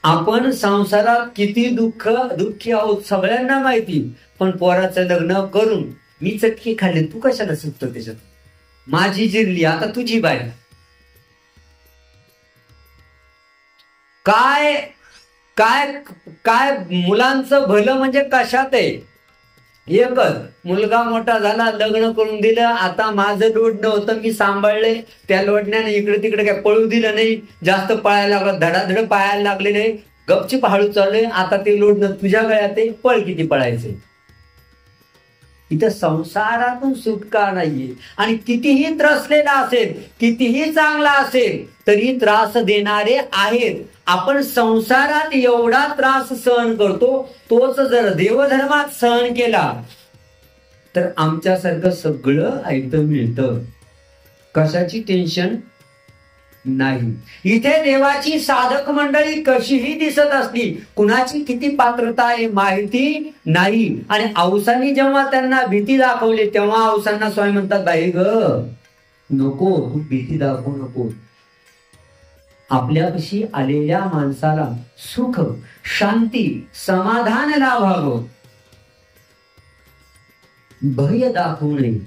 आपण संसारात किती दुःखी आहोत सगळ्यांना माहिती. पण पोराचं लग्न करून मी चटकी खाल्ली, तू कशाला सुटतो त्याच्यात? माझी जिरली, आता तुझी बाय. काय काय काय मुलांचं भलं म्हणजे कशात आहे? एकच, मुलगा मोठा झाला, लग्न करून दिलं, आता माझं लोड नव्हतं, मी सांभाळले, त्या लोडण्याने इकडे तिकडे काय पळू दिलं नाही, जास्त पळायला लागलं, धडाधड पाहायला लागले नाही, गपचीप हळू चालले. आता ते लोडणं तुझ्या गळ्यात आहे, पळ किती पळायचे. इथं संसारातून सुटका नाहीये. आणि कितीही त्रसलेला असेल, कितीही चांगला असेल, तरी त्रास देणारे आहेत. आपण संसारात एवढा त्रास सहन करतो, तोच जर देवधर्मात सहन केला तर आमच्यासारखं सगळं ऐकतं मिळतं, कशाची टेन्शन नाही. इथे देवाची साधक मंडळी कशीही दिसत असली, कुणाची किती पात्रता आहे माहिती नाही. आणि औसांनी जेव्हा त्यांना भीती दाखवली, तेव्हा औसांना स्वामी म्हणतात, बाई ग नको, तू भीती दाखवू नको. आपल्यापाशी आलेल्या माणसाला सुख, शांती, समाधान लाभावं, भय दाखवू नये.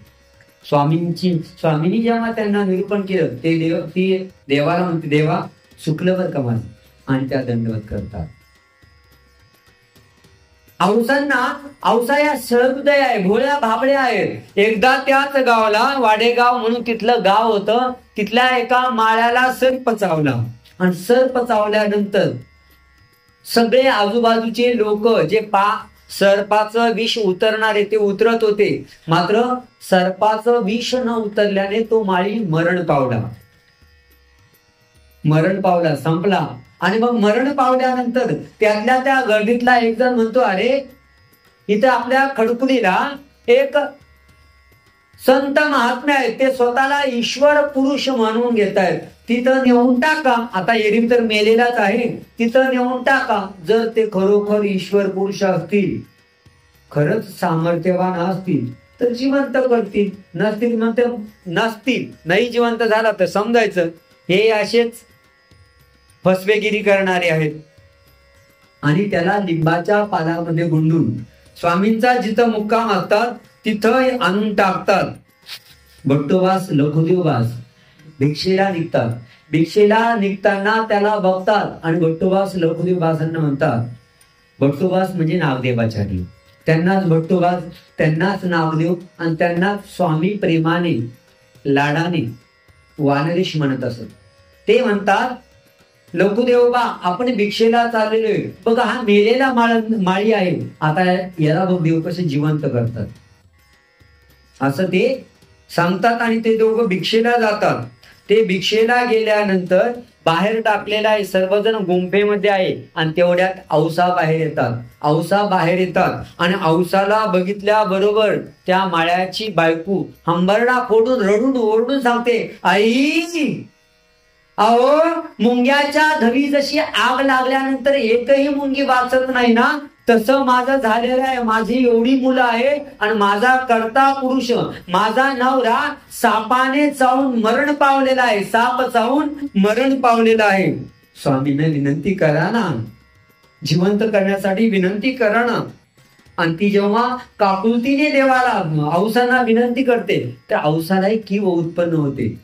स्वामींनी जेव्हा त्यांना निरूपण केलं, ती देवाला म्हणते, देवा चुकलं बरं का माझं, आणि त्या दंडवत करतात. औसा या सहृदय आहे, भोळ्या भाबड्या आहेत. एकदा त्याच गावाला, वाडेगाव म्हणून तिथलं गाव होतं, तिथल्या एका माळ्याला सर्प चावला. आणि सर्प चावल्यानंतर सगळे आजूबाजूचे लोक जे सर्पाचं विष उतरणारे ते उतरत होते, मात्र सर्पाचं विष न उतरल्याने तो माळी मरण पावला, संपला. आणि मग मरण पावल्यानंतर त्यातल्या त्या गर्दीतला एक जण म्हणतो, अरे इथं आपल्या खडकुलीला एक संत महात्मे आहेत, ते स्वतःला ईश्वर पुरुष म्हणून घेत आहेत, तिथं नेऊन टाका. आता एरवी तर मेलेलाच आहे, तिथं नेऊन टाका. जर ते खरोखर ईश्वर पुरुष असतील, खरंच सामर्थ्यवान असतील तर जिवंत करतील, नसतील नाही जिवंत झाला तर समजायचं हे असेच फसवेगिरी करणारे आहेत. आणि त्याला लिंबाच्या पानामध्ये गुंडून स्वामींचा जिथं मुक्काम असतात तिथं आणून टाकतात. भट्टोबास, लघुदेवबास भिक्षेला निघतात. भिक्षेला निघताना त्याला बघतात आणि भट्टोबास लघुदेवबासांना म्हणतात, भट्टोबास म्हणजे नागदेवाचार्य, त्यांनाच भट्टोबास, त्यांनाच नागदेव, आणि त्यांनाच स्वामी प्रेमाने लाडाने वानरेश म्हणत असत. ते म्हणतात, लघुदेवबा आपण भिक्षेला चाललेलो आहे, बघा हा मेलेला माळी आहे, आता याला बघ देव कसे जिवंत करतात, असं ते सांगतात. आणि ते दोघं भिक्षेला जातात. ते भिक्षेला गेल्यानंतर बाहेर टाकलेला आहे, सर्वजण गुंफेमध्ये आहे आणि तेवढ्यात औसा बाहेर येतात. औसा बाहेर येतात आणि औसाला बघितल्या बरोबर त्या माळ्याची बायको हंबरडा फोडून रडून ओरडून सांगते, आई अहो मुंग्याच्या धवी जशी आग लागल्यानंतर एकही मुंगी वाचत नाही ना, तसं माझं झालेलं आहे. माझी एवढी मुलं आहे आणि माझा कर्ता पुरुष माझा नवरा सापाने चावून मरण पावलेला आहे, साप चावून मरण पावलेला आहे. स्वामींना विनंती करा ना, जिवंत करण्यासाठी विनंती करा ना. आणि ती जेव्हा काकुलतीने देवाला औसाला विनंती करते त्या औसाला एक कीव उत्पन्न होते.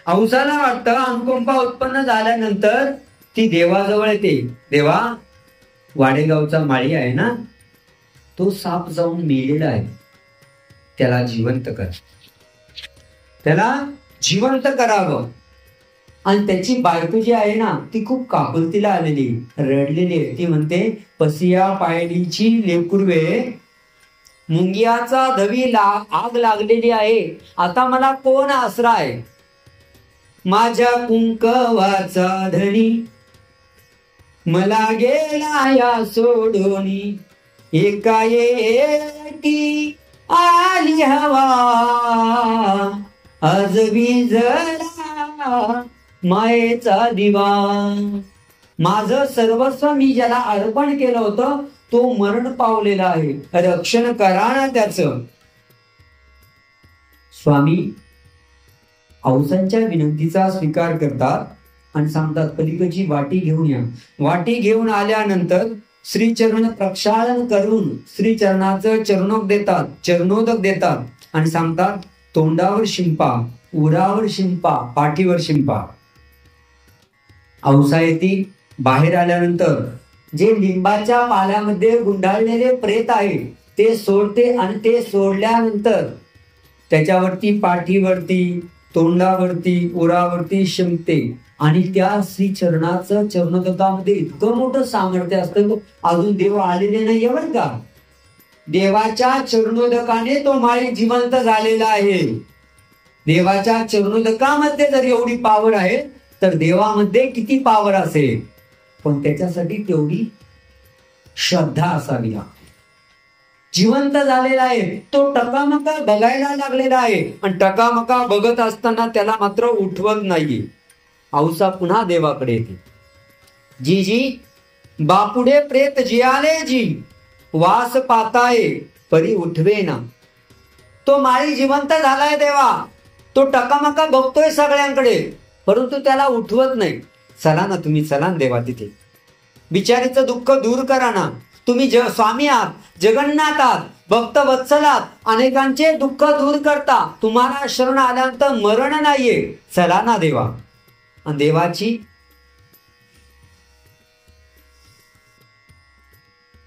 औसाला वाटतं अनुकंपा उत्पन्न झाल्यानंतर ती देवाजवळ येते. देवा, वाडेगावचा माळी आहे ना, तो साप जाऊन मेलेला आहे, त्याला जिवंत कर, त्याला जिवंत करावं. आणि त्याची बायको जी आहे ना ती खूप काकुलतीला आलेली, रडलेली आहे. ती म्हणते, पसिया पायलीची लेकुर्वे, मुंगियाचा धवीला आग लागलेली आहे, आता मला कोण आसरा आहे? माझ्या कुंकवाचा धणी मला गेला या सोडोनी, एकाएकी आली हवा आज विझला मायेचा दिवा. माझं सर्वस्व मी ज्याला अर्पण केलं होतं तो मरण पावलेला आहे, रक्षण करा ना त्याचं. स्वामी औसांच्या विनंतीचा स्वीकार करतात आणि सांगतात, पलीकडची वाटी घेऊन या. वाटी घेऊन आल्यानंतर श्रीचरण प्रक्षालन करून श्रीचरणाचं चरणोदक देतात आणि सांगतात, तोंडावर शिंपा, उरावर शिंपा, पाठीवर शिंपा. औसा येते. बाहेर आल्यानंतर जे लिंबाच्या पाल्यामध्ये गुंडाळलेले प्रेत आहे ते सोडते आणि ते सोडल्यानंतर त्याच्यावरती पाठीवरती, तोंडावरती, उरावरती शिंपते. आणि त्या श्री चरणाचं चरणोदकामध्ये इतकं मोठं सामर्थ्य असतं, अजून देव आलेले नाही बरं का. देवाच्या चरणोदकाने तो माळी जिवंत झालेला आहे. देवाच्या चरणोदकामध्ये जर एवढी पावर आहे तर देवामध्ये किती पावर असेल, पण त्याच्यासाठी तेवढी श्रद्धा असावी लागते. जिवंत झालेला आहे तो, टकामका बघायला लागलेला आहे आणि टकामका बघत असताना त्याला मात्र उठवत नाहीये. औसा पुन्हा देवाकडे येते. जी जी बापुडे प्रेत जियाले जी, वास पाताये परी उठवे ना. तो माळी जिवंत झालाय देवा, तो टकामका बघतोय सगळ्यांकडे परंतु त्याला उठवत नाही. चला ना तुम्ही, चला ना देवा तिथे, बिचारीचं दुःख दूर करा ना. तुम्ही स्वामी आहात, जगन्नाथ आहात, भक्त वत्सलात, अनेकांचे दुःख दूर करता, तुम्हाला शरण आल्यानंतर मरण नाहीये, चला ना देवा. आणि देवाची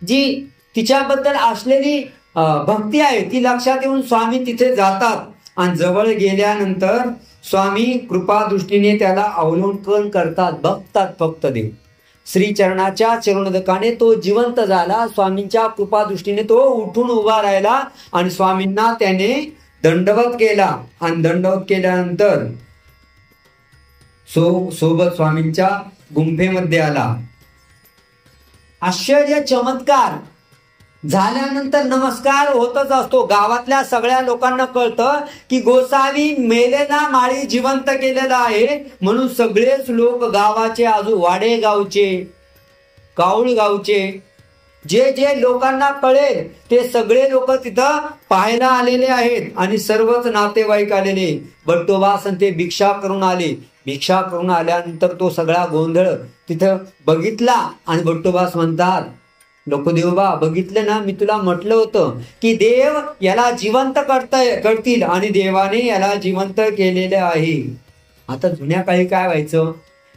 जी तिच्याबद्दल असलेली भक्ती आहे ती लक्षात येऊन स्वामी तिथे जातात. आणि जवळ गेल्यानंतर स्वामी कृपा दृष्टीने त्याला अवलोकन करतात, बघतात फक्त देव. श्रीचरणाच्या चरणोदकाने तो जिवंत झाला. स्वामींच्या कृपा दृष्टीने तो उठून उभा राहिला आणि स्वामींना त्याने दंडवत केला. आणि दंडवत केल्यानंतर सोबत स्वामींच्या गुंफेमध्ये आला. आश्चर्य चमत्कार झाल्यानंतर नमस्कार होतच असतो. गावातल्या सगळ्या लोकांना कळतं की गोसावी मेलेला माळी जिवंत केलेला आहे, म्हणून सगळेच लोक गावाचे, वाडेगावचे, काऊळगावचे, जे जे लोकांना कळेल ते सगळे लोक तिथं पाहायला आलेले आहेत. आणि सर्वच नातेवाईक आलेले. बट्टोबास ते भिक्षा करून आले. भिक्षा करून आल्यानंतर तो सगळा गोंधळ तिथं बघितला आणि बट्टोबास म्हणतात, लोकदेवबा बघितलं ना, मी तुला म्हटलं होतं की देव याला जिवंत करतील आणि देवाने याला जिवंत केलेले आहे. आता जुन्या काळी काय व्हायचं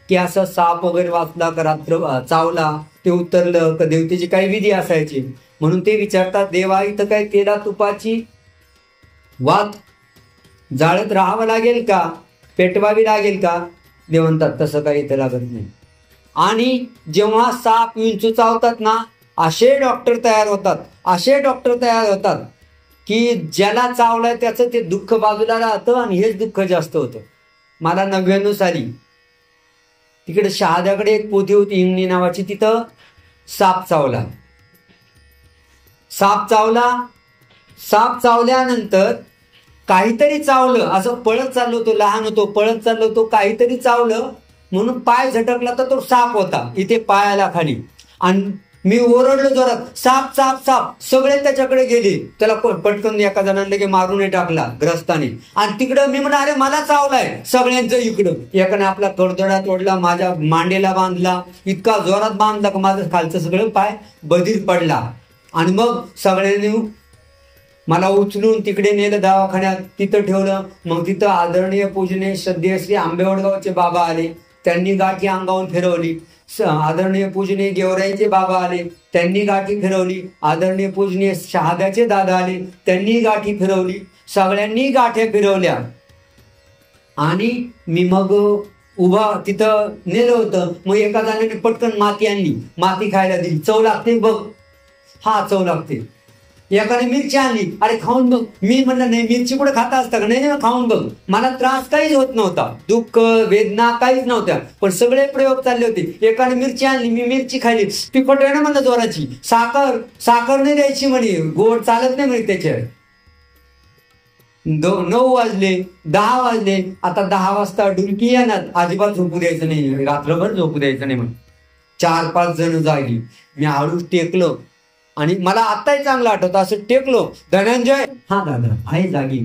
की असं साप वगैरे वाचला का रात्र चावला ते उतरलं का देवतेची काही विधी असायची, म्हणून ते विचारतात, देवा इथं काय तेला तुपाची वात जाळत राहावं लागेल का, पेटवावी लागेल का? देव म्हणतात तसं काही इथं लागत नाही. आणि जेव्हा साप विंचू चावतात ना, असे डॉक्टर तयार होतात की ज्याला चावलाय त्याचं ते दुःख बाजूला राहतं आणि हेच दुःख जास्त होतं. मला 99 साली तिकडे शहाद्याकडे एक पोथी होती हिंगणी नावाची, तिथं साप चावला. साप चावल्यानंतर काहीतरी चावलं, असं पळत चाललो होतो, लहान होतो, पळत चाललो होतो, काहीतरी चावलं म्हणून पाय झटकला तर तो साप होता इथे पायाला खाली. आणि मी ओरडलो जोरात, साप साप साप. सगळे त्याच्याकडे गेले, त्याला पटकन एका जणांना लगे मारूनही टाकला ग्रस्ताने. आणि तिकडं मी म्हणा, अरे मला चावलाय. सगळ्यांचं इकडं एकाने आपला कडदडा तोडला, माझ्या मांडीला बांधला, इतका जोरात बांधला की माझं खालचं सगळं पाय बधीर पडला. आणि मग सगळ्यांनी मला उचलून तिकडे नेलं दवाखान्यात, तिथं ठेवलं. मग तिथं आदरणीय पूजनीय श्रद्धेय श्री आंबेवडगावचे बाबा आले, त्यांनी गाठी अंगावून फिरवली. आदरणीय पूजनीय गेवराईचे बाबा आले, त्यांनी गाठी फिरवली. आदरणीय पूजनीय शहाद्याचे दादा आले, त्यांनी गाठी फिरवली. सगळ्यांनी गाठ्या फिरवल्या. आणि मी मग उभा तिथं नेलं होतं. मग एका जणाने पटकन माती आणली, माती खायला दिली. चव लागते बघ, हा चव लागते. एकाने मिरची आणली, अरे खाऊन बघ. मी म्हणलं नाही, मिरची कुठे खाता असता का? नाही, खाऊन बघ. मला त्रास काहीच होत नव्हता, दुःख वेदना काहीच नव्हत्या, पण सगळे प्रयोग चालले होते. एकाने मिरची आणली, मी मिरची खाल्ली. तिखट आहे ना म्हणलं जोराची. साखर नाही द्यायची म्हणे, गोड चालत नाही म्हणे त्याच्यावर. 9 वाजले, 10 वाजले. आता 10 वाजता डुलकी येणार, अजिबात झोपू द्यायचं नाही, रात्रभर झोपू द्यायचं नाही म्हणून 4-5 जण जागी. मी हळूच टेकलो आणि मला आत्ताही चांगलं आठवतं, असं टेकलो. धनंजय, हा दादा आहे जागी.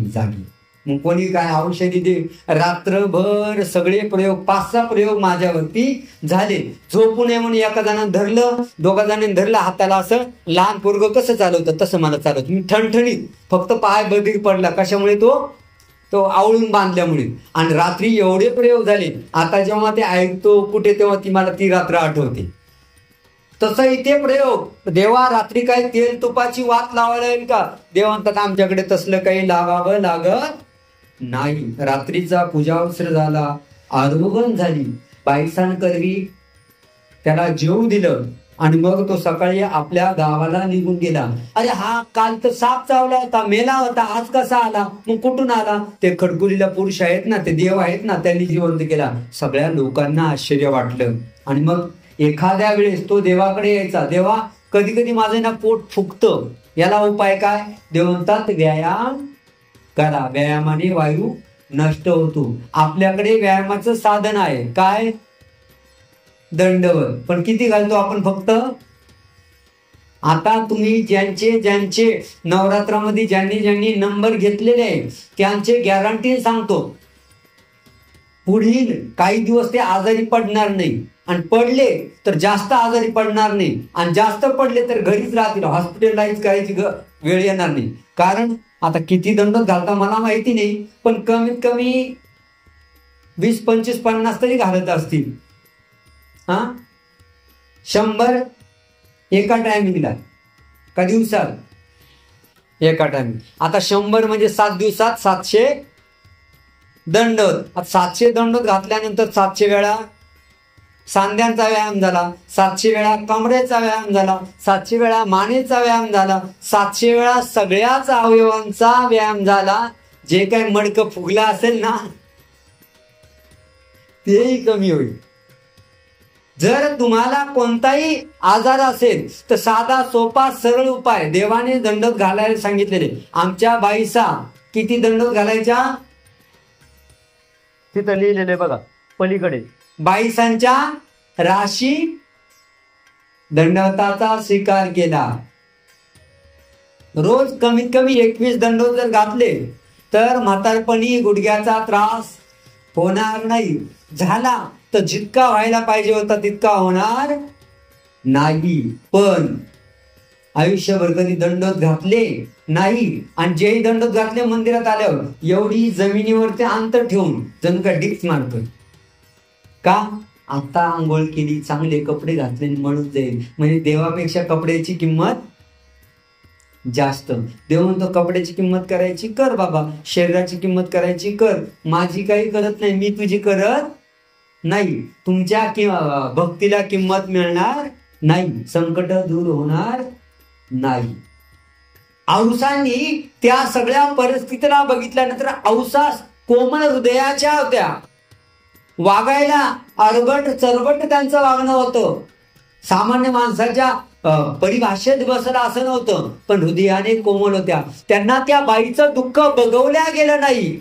मग कोणी काय औषधी दे. रात्रभर सगळे प्रयोग, 5-6 प्रयोग माझ्यावरती झाले. झोपू नये म्हणून एका जणांनी धरलं, 2 जणांनी धरलं हाताला. असं लहान पोरगं कसं चालवतं तसं मला चालवतं मी, ठणठणीत. फक्त पाय बधीर पडला, कशामुळे? तो आवळून बांधल्यामुळे. आणि रात्री एवढे प्रयोग झाले. आता जेव्हा ते ऐकतो कुठे, तेव्हा मला ती रात्र आठवते. तसं इथे प्रयोग. देवा रात्री काय तेल तुपाची वात लावायला येईल का? देव म्हणतात आमच्याकडे तसलं काही लावावं लागत नाही. रात्रीचा पूजावस्त्र झाला, आरोगण झाली, बाईसान करवी त्याला जेवू दिलं. आणि मग तो सकाळी आपल्या गावाला निघून गेला. अरे हा काल तर साप चावला होता, मेला होता, आज कसा आला? मग कुठून आला? ते खडकुलीला पुरुष आहेत ना, ते देव आहेत ना, त्यांनी जिवंत केला. सगळ्या लोकांना आश्चर्य वाटलं. आणि मग एखाद्या वेळेस तो देवाकडे यायचा, देवा कधी कधी माझं ना पोट फुगतं, याला उपाय काय? देव म्हणतात व्यायाम करा, व्यायामाने वायू नष्ट होतो. आपल्याकडे व्यायामाचं साधन आहे काय? दंडवत. पण किती घालतो आपण? फक्त. आता तुम्ही ज्यांचे नवरात्रामध्ये ज्यांनी नंबर घेतलेले आहे त्यांचे गॅरंटी सांगतो, पुढील काही दिवस ते आजारी पडणार नाही. आणि पडले तर जास्त आजारी पडणार नाही. आणि जास्त पडले तर घरीच राहतील, हॉस्पिटलाइज करायची वेळ येणार नाही. कारण आता किती दंड घालता मला माहिती नाही, पण कमीत कमी 20, 25, 50 तरी घालत असतील. 100 एका टायमिंगला का दिवसात? एका टायमिंग. आता 100 म्हणजे 7 दिवसात 700 दंडवत. आता 700 दंडवत घातल्यानंतर 700 वेळा सांध्यांचा व्यायाम झाला, 700 वेळा कमरेचा व्यायाम झाला, 700 वेळा मानेचा व्यायाम झाला, 700 वेळा सगळ्याच अवयवांचा व्यायाम झाला. जे काही मडकं फुगला असेल ना तेही कमी होईल. जर तुम्हाला कोणताही आजार असेल तर साधा सोपा सरळ उपाय देवाने दंडवत घालायला सांगितलेले. आमच्या बाईसा किती दंडवत घालायच्या तिथं लिहिलेले बघा पलीकडे. बाईसांच्या राशी दंडवताचा स्वीकार केला. रोज कमीत कमी 21 दंडवत जर घातले तर म्हातारपणी गुडघ्याचा त्रास होणार नाही. झाला तर जितका व्हायला पाहिजे होता तितका होणार नाही. पण आयुष्यभर कधी दंडवत घातले नाही. आणि जेही दंडवत घातले मंदिरात आल्यावर एवढी जमिनीवरती अंतर ठेवून जणू काय डिक्स मारतोय. का? आता आंघोळ केली, चांगले कपडे घातले म्हणून जाईल. म्हणजे देवापेक्षा कपड्याची किंमत जास्त. देव म्हणतो कपड्याची किंमत करायची कर बाबा, शरीराची किंमत करायची कर. माझी काही करत नाही, मी तुझी करत नाही. तुमच्या भक्तीला किंमत मिळणार नाही, संकट दूर होणार नाही. औसांनी त्या सगळ्या परिस्थितीला बघितल्यानंतर औसा कोमल हृदयाच्या होत्या. वागायला अरबट चरबट त्यांचं वागणं होतं. सामान्य माणसाच्या परिभाषेत बसलं असं नव्हतं, पण हृदयाने कोमल होत्या. त्यांना त्या बाईचं दुःख बघवल्या गेलं नाही.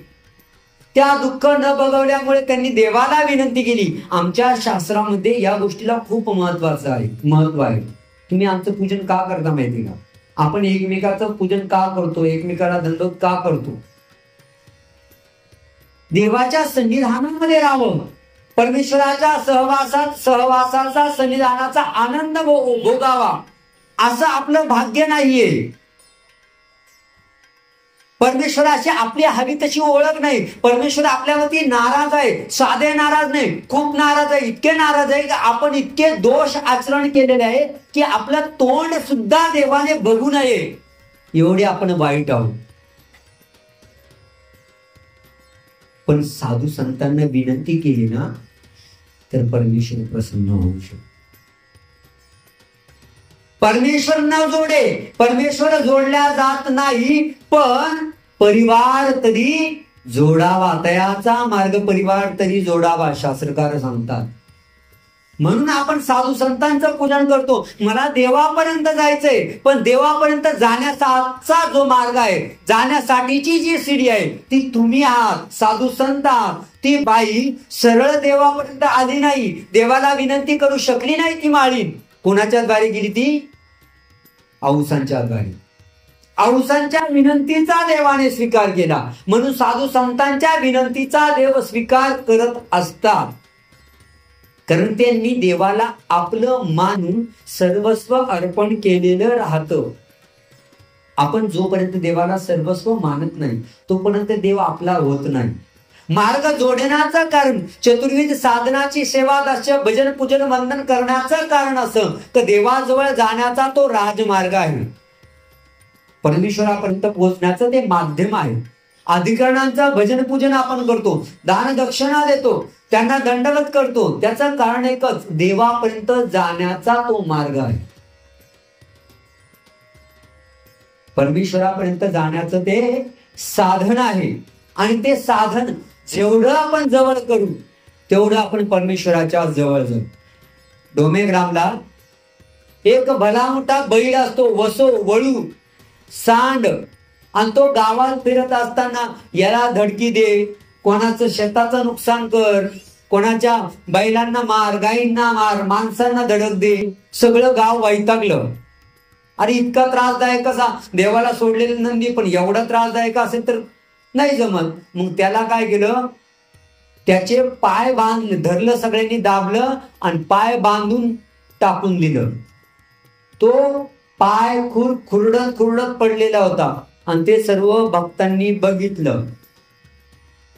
त्या दुःख न बघवल्यामुळे त्यांनी देवाला विनंती केली. आमच्या शास्त्रामध्ये या गोष्टीला खूप महत्व आहे. तुम्ही आमचं पूजन का करता माहिती का? आपण एकमेकाचं पूजन का करतो? एकमेकाला दंडोत का करतो? देवाच्या सन्निधानामध्ये राहावं, परमेश्वराच्या सहवासाचा सन्निधानाचा आनंद भोगावा, असं आपलं भाग्य नाहीये. परमेश्वराची आपली हवी तशी ओळख नाही. परमेश्वर आपल्यावरती नाराज आहे. साधे नाराज नाही, खूप नाराज आहे. इतके नाराज आहे की आपण इतके दोष आचरण केलेले आहे की आपलं तोंड सुद्धा देवाने बघू नये एवढे आपण वाईट आहोत. पण साधू संतांना विनंती केली ना तर परमेश्वर प्रसन्न होऊ शकतो. परमेश्वर न जोडे, परमेश्वर जोडल्या जात नाही, पण परिवार तरी जोडावा. तयाचा मार्ग परिवार तरी जोडावा, शास्त्रकार सांगतात. म्हणून आपण साधू संतांचं पूजन करतो. मला देवापर्यंत जायचंय, पण देवापर्यंत जाण्याचा जो मार्ग आहे, जाण्यासाठीची जी सीडी आहे ती तुम्ही आहात, साधू संत आहात. ती बाई सरळ देवापर्यंत आली नाही, देवाला विनंती करू शकली नाही. ती माळीन कोणाच्या द्वारे गेली? ती औसांच्या द्वारे. औसांच्या विनंतीचा देवाने स्वीकार केला. म्हणून साधू संतांच्या विनंतीचा देव स्वीकार करत असतात, कारण त्यांनी देवाला आपलं मानून सर्वस्व अर्पण केलेलं राहतं. आपण जोपर्यंत देवाला सर्वस्व मानत नाही तोपर्यंत देव आपला होत नाही. मार्ग जोडण्याचं कारण, चतुर्विध साधनाची सेवा, दर्शन, भजन, पूजन, वंदन करण्याचं कारण असं की देवाजवळ जाण्याचा तो राजमार्ग आहे. परमेश्वरापर्यंत पोहोचण्याचं ते माध्यम आहे. अधिकरणांचं भजन पूजन आपण करतो, दान दक्षिणा देतो, त्यांना दंडवत करतो. त्याचं कारण एकच, देवापर्यंत जाण्याचा तो मार्ग आहे. परमेश्वरापर्यंत जाण्याचं ते साधन आहे. आणि ते साधन जेवढं आपण जवळ करू तेवढं आपण परमेश्वराच्या जवळ जाऊ. डोमेग्रामला एक भला मोठा बैल असतो, वसो, वळू, सांड, आणि तो गावात फिरत असताना याला धडकी दे, कोणाचं शेताचं नुकसान कर, कोणाच्या बैलांना मार, गायींना मार, माणसांना धडक दे. सगळं गाव वैतागलं. अरे इतका त्रासदायक कसा? देवाला सोडलेलं नंदी पण एवढा त्रासदायक असेल तर नाही जमत. मग त्याला काय केलं? त्याचे पाय धरलं, सगळ्यांनी दाबलं आणि पाय बांधून टाकून दिलं. तो पाय खुरडत पडलेला होता आणि ते सर्व भक्तांनी बघितलं.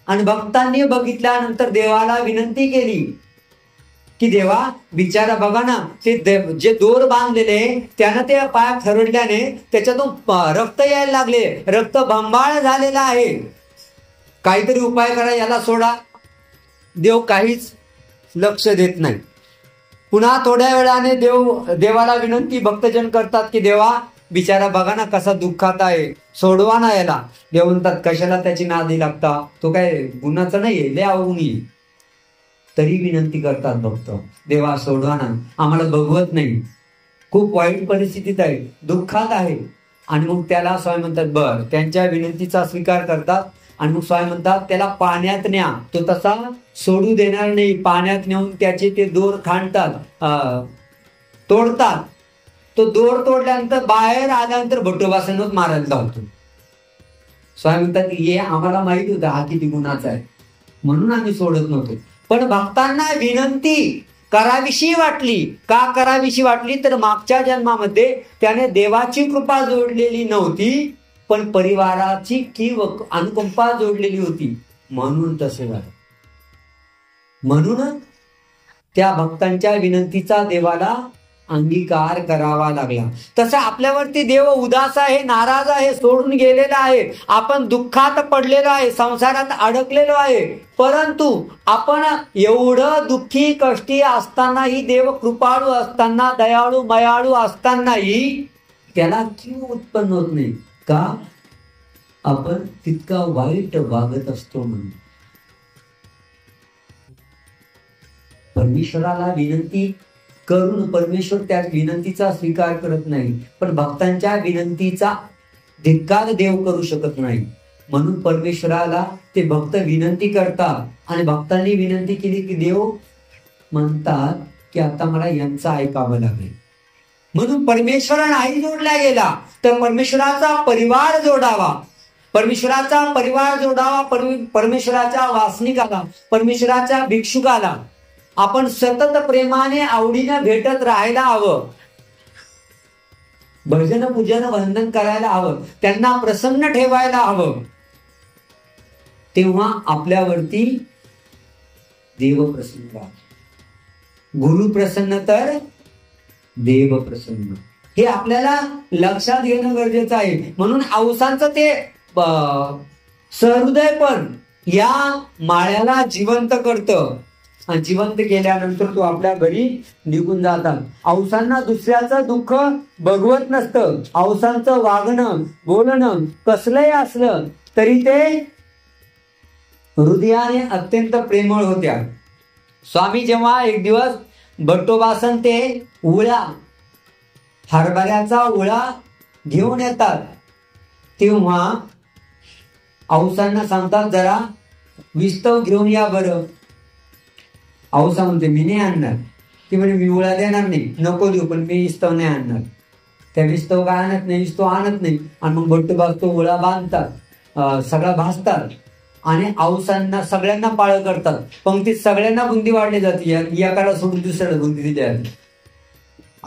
आणि भक्तांनी बघितल्यानंतर देवाला विनंती केली की देवा, बिचारा बघा ना, ते जे दोर बांधलेले त्यानं ते पाय खरडल्याने त्याच्यातून रक्त यायला लागले, रक्त बंबाळ झालेला आहे, काहीतरी उपाय करा, याला सोडा. देव काहीच लक्ष देत नाही. पुन्हा थोड्या वेळाने देवाला विनंती भक्तजन करतात की देवा, बिचारा बघा ना कसा दुःखात आहे, सोडवा ना याला. देव म्हणतात कशाला त्याची नादी लागता, तो काय गुन्हाचा नाहीये, लय अवगुणी. तरी विनंती करतात भक्त, देवा सोडवा ना, आम्हाला बघवत नाही, खूप वाईट परिस्थितीत आहे, दुःखात आहे. आणि मग त्याला स्वामी म्हणतात बर, त्यांच्या विनंतीचा स्वीकार करतात. आणि मग स्वामी म्हणतात त्याला पाण्यात न्या. तो तसा सोडू देणार नाही. पाण्यात नेऊन त्याचे ते दोर खांडतात, तोडतात. तो दोर तोडल्यानंतर बाहेर आल्यानंतर भट्टोबासनच मारायला लावतो. स्वामी म्हणतात हे आम्हाला माहित होतं हा किती गुन्हाचा आहे, म्हणून आम्ही सोडत नव्हतो. पण भक्तांना विनंती करावीशी वाटली. का करावीशी वाटली? तर मागच्या जन्मामध्ये त्याने देवाची कृपा जोडलेली नव्हती, पण परिवाराची किंवा अनुकंपा जोडलेली होती, म्हणून तसे झाले. म्हणून त्या भक्तांच्या विनंतीचा देवाला अंगीकार करावा लागला. तसं आपल्यावरती देव उदास आहे, नाराज आहे, सोडून गेलेला आहे, आपण दुःखात पडलेलो आहे, संसारात अडकलेलो आहे. परंतु आपण एवढं दुःखी कष्टी असतानाही, देव कृपाळू असताना, दयाळू मयाळू असतानाही त्याला क्यों उत्पन्न होत नाही? का? आपण तितका वाईट वागत असतो म्हणून. परमेश्वराला विनंती करून परमेश्वर त्या विनंतीचा स्वीकार करत नाही, पण भक्तांच्या विनंतीचा धिक्कार देव करू शकत नाही. म्हणून परमेश्वराला ते भक्त विनंती करतात आणि भक्तांनी विनंती केली की देव म्हणतात की आता मला यांचं ऐकावं लागेल. म्हणून परमेश्वरा नाही जोडला गेला तर परमेश्वराचा परिवार जोडावा, परमेश्वराचा परिवार जोडावा. परमेश्वराच्या वासनिकाला, परमेश्वराच्या भिक्षुकाला आपण सतत प्रेमाने आवडीनं भेटत राहायला हवं, भजन पूजन वंदन करायला हवं, त्यांना प्रसन्न ठेवायला हवं. तेव्हा आपल्यावरती देव प्रसन्न राहतो. गुरु प्रसन्न तर देव प्रसन्न, हे आपल्याला लक्षात घेणं गरजेचं आहे. म्हणून औसांचं ते सहृदय पण या माळ्याला जिवंत करतं आणि जिवंत केल्यानंतर तो आपल्या घरी निघून जातात. औसांना दुसऱ्याचं दुःख बघवत नसतं. औसांचं वागणं बोलणं कसलंही असलं तरी ते हृदयाने अत्यंत प्रेमळ होत्या. स्वामी जेव्हा एक दिवस भट्टोबासन ते उळा, हरभऱ्याचा उळा घेऊन येतात, तेव्हा औसांना सांगतात जरा विस्तव घेऊन या बरं. औसा म्हणते मी नाही आणणार. ती म्हणजे मी उळा देणार नाही, नको देऊ, पण मी विस्तव नाही आणणार. त्या विस्तव काय आणत नाही, विस्तव आणत नाही. आणि मग भट्टोबा तो उळा बांधतात, सगळा भाजतात आणि औसांना सगळ्यांना पाळ करतात. पंक्तीत सगळ्यांना बुंदी वाढली जाते, एकाला सोडून दुसऱ्याला बुंदी दिली जाते.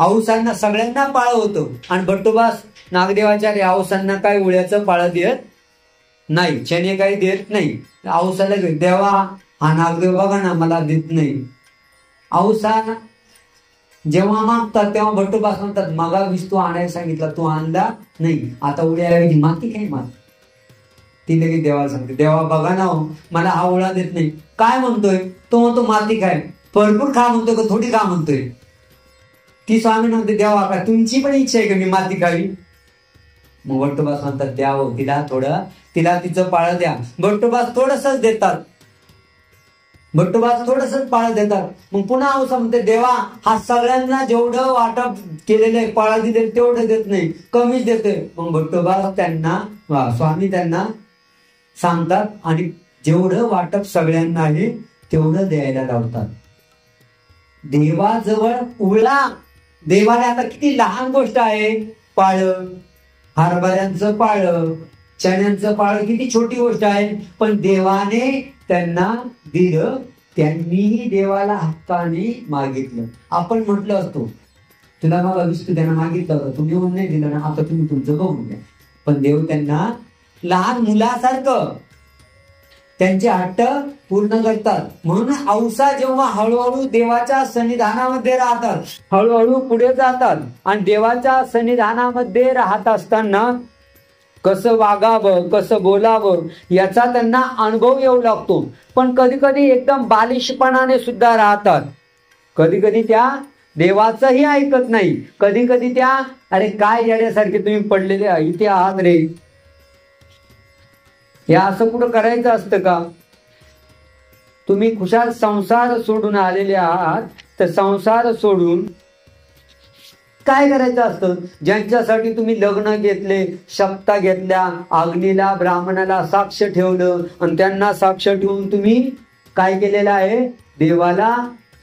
औसांना सगळ्यांना पाळ होतो आणि भट्टोबास नागदेवाचार्य औसांना काय उळ्याचं पाळ देत नाही, चणे काही देत नाही. औसाला देवा हा नागदेव बघा ना मला देत नाही. औसा जेव्हा मागतात तेव्हा भट्टोबास म्हणतात मगा विस्तू आणायला सांगितला, तू आणला नाही, आता उड्याऐवजी माती काय माती. ती लगेच देवाला सांगते देवा बघा ना मला हा उळा देत नाही. काय म्हणतोय तो, म्हणतो माती काय, भरपूर खा म्हणतोय का थोडी खा म्हणतोय. ती स्वामी म्हणते देवा का तुमची पण इच्छा आहे का मी माती खावी. मग भट्टोबास म्हणतात द्यावं तिला थोडं, तिला तिचं पाळ द्या. भट्टोबास थोडसच देतात, भट्टोबास थोडसच पाळ देतात. मग पुन्हा औसा म्हणते देवा हा सगळ्यांना जेवढं वाटप केलेलं आहे पाळा दिले तेवढं देत नाही, कमीच देतोय. मग भट्टोबास त्यांना स्वामी त्यांना सांगतात आणि जेवढं वाटप सगळ्यांना आहे तेवढं द्यायला लावतात. देवाजवळ उळा, देवाला आता किती लहान गोष्ट आहे, पाळ, हरभऱ्यांचं पाळ, चण्यांचं पाळ किती छोटी गोष्ट आहे, पण देवाने त्यांना दिलं. त्यांनीही देवाला हक्काने मागितलं. आपण म्हटलं असतो तुला मग विस्तू त्यांना मागितलं होतं, तुम्ही येऊन नाही दिलं ना, आता तुम्ही तुमचं बघून घ्या. पण देव त्यांना लहान मुलासारखं त्यांचे हट्ट पूर्ण करतात. म्हणून औसा जेव्हा हळूहळू देवाच्या सन्निधानामध्ये राहतात, हळूहळू पुढे जातात आणि देवाच्या सन्निधानामध्ये राहत असताना कसं वागावं कसं बोलावं याचा त्यांना अनुभव येऊ लागतो. पण कधी कधी एकदम बालिशपणाने सुद्धा राहतात. कधी कधी त्या देवाचंही ऐकत नाही. कधी कधी त्या अरे काय येण्यासारखे तुम्ही पडलेले इथे आहात रे, हे असं कुठं करायचं असतं का. तुम्ही खुशाल संसार सोडून आलेले आहात, तर संसार सोडून काय करायचं असतं. ज्यांच्यासाठी तुम्ही लग्न घेतले, शपथा घेतल्या, अग्नीला ब्राह्मणाला साक्ष ठेवलं आणि त्यांना साक्ष ठेवून तुम्ही काय केलेलं आहे, देवाला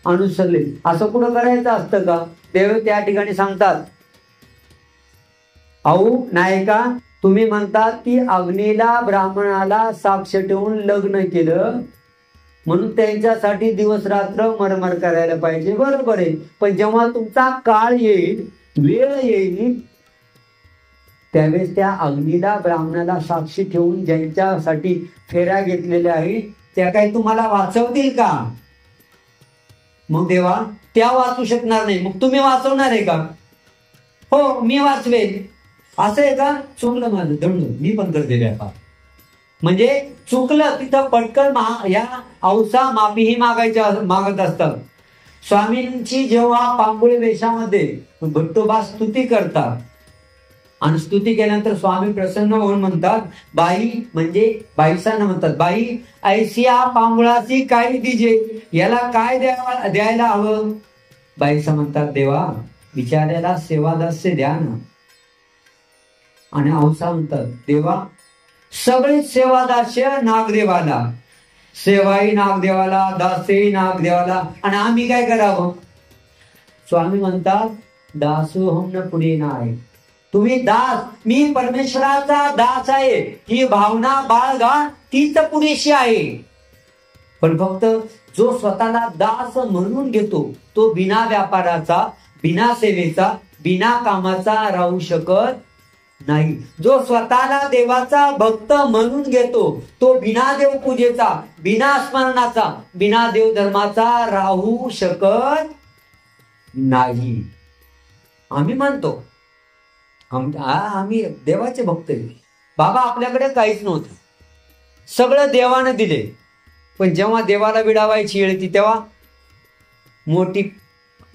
अनुसरले, असं कुठं करायचं असतं का. देव त्या ठिकाणी सांगतात अहो नाही का, तुम्ही म्हणतात की अग्नीला ब्राह्मणाला साक्ष ठेवून लग्न केलं म्हणून त्यांच्यासाठी दिवस रात्र मरमर करायला पाहिजे, बरोबर आहे. पण जेव्हा तुमचा काळ येईल, वेळ येईल, त्यावेळेस त्या अग्नीला ब्राह्मणाला साक्षी ठेवून ज्यांच्यासाठी फेऱ्या घेतलेल्या आहेत त्या काही तुम्हाला वाचवतील का. मग देवा त्या वाचू शकणार नाही, मग तुम्ही वाचवणार आहे का. हो मी वाचवेल, असं आहे का. चुकलं माझं दंड, मी पण करते व्यापार. म्हणजे चुकलं तिथं पटकन या औसा माफीही मागत असतात. स्वामींची जेव्हा पांगुळे वेशामध्ये भट्टोबा स्तुती करतात आणि स्तुती केल्यानंतर स्वामी प्रसन्न होऊन म्हणतात, बाई म्हणजे बाईसांना म्हणतात, बाई ऐसिया पांगुळाची काय दिजे, याला काय द्यायला हवं. बाईसा म्हणतात, देवा बिचाऱ्याला सेवादास्य द्या ना. आणि औसा म्हणतात, देवा सगळेच सेवादास्य नागदेवाला, सेवाही नागदेवाला, दासही नागदेवाला, आणि आम्ही काय करावं. स्वामी म्हणतात, दासोहम न पुढे नाही, तुम्ही दास, मी परमेश्वराचा दास आहे, ही भावना बाळगा, तीच पुरेशी आहे. पण फक्त जो स्वतःला दास म्हणून घेतो तो बिना व्यापाराचा, बिना सेवेचा, बिना कामाचा राहू शकत नाही. जो स्वतःला देवाचा भक्त म्हणून घेतो तो बिना देव पूजेचा, बिना स्मरणाचा, बिना देव धर्माचा राहू शकत नाही. आम्ही म्हणतो आम्ही देवाचे भक्त आहे. बाबा आपल्याकडे काहीच नव्हतं, सगळं देवानं दिले. पण जेव्हा देवाला विडावायची वेळ येते तेव्हा मोठी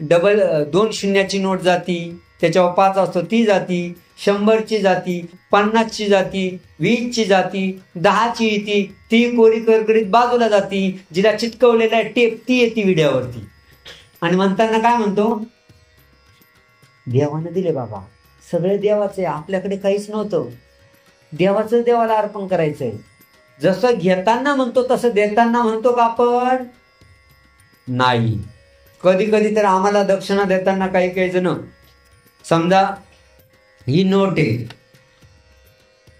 डबल 2 शून्याची नोट जाती, त्याच्यावर 5 असतो ती जाती, 100ची जाती, 50ची जाती, 20ची जाती, 10ची येते, ती कोरी करकरीत बाजूला जाती, जिला चिटकवलेला टेप ती येते विड्यावरती. आणि म्हणताना काय म्हणतो, देवानं दिले बाबा, सगळे देवाचे, आपल्याकडे काहीच नव्हतं, देवाचं देवाला अर्पण करायचंय. जसं घेताना म्हणतो तसं देताना म्हणतो का आपण, नाही. कधी कधी तर आम्हाला दक्षिणा देताना काही जण, समजा ही नोट आहे,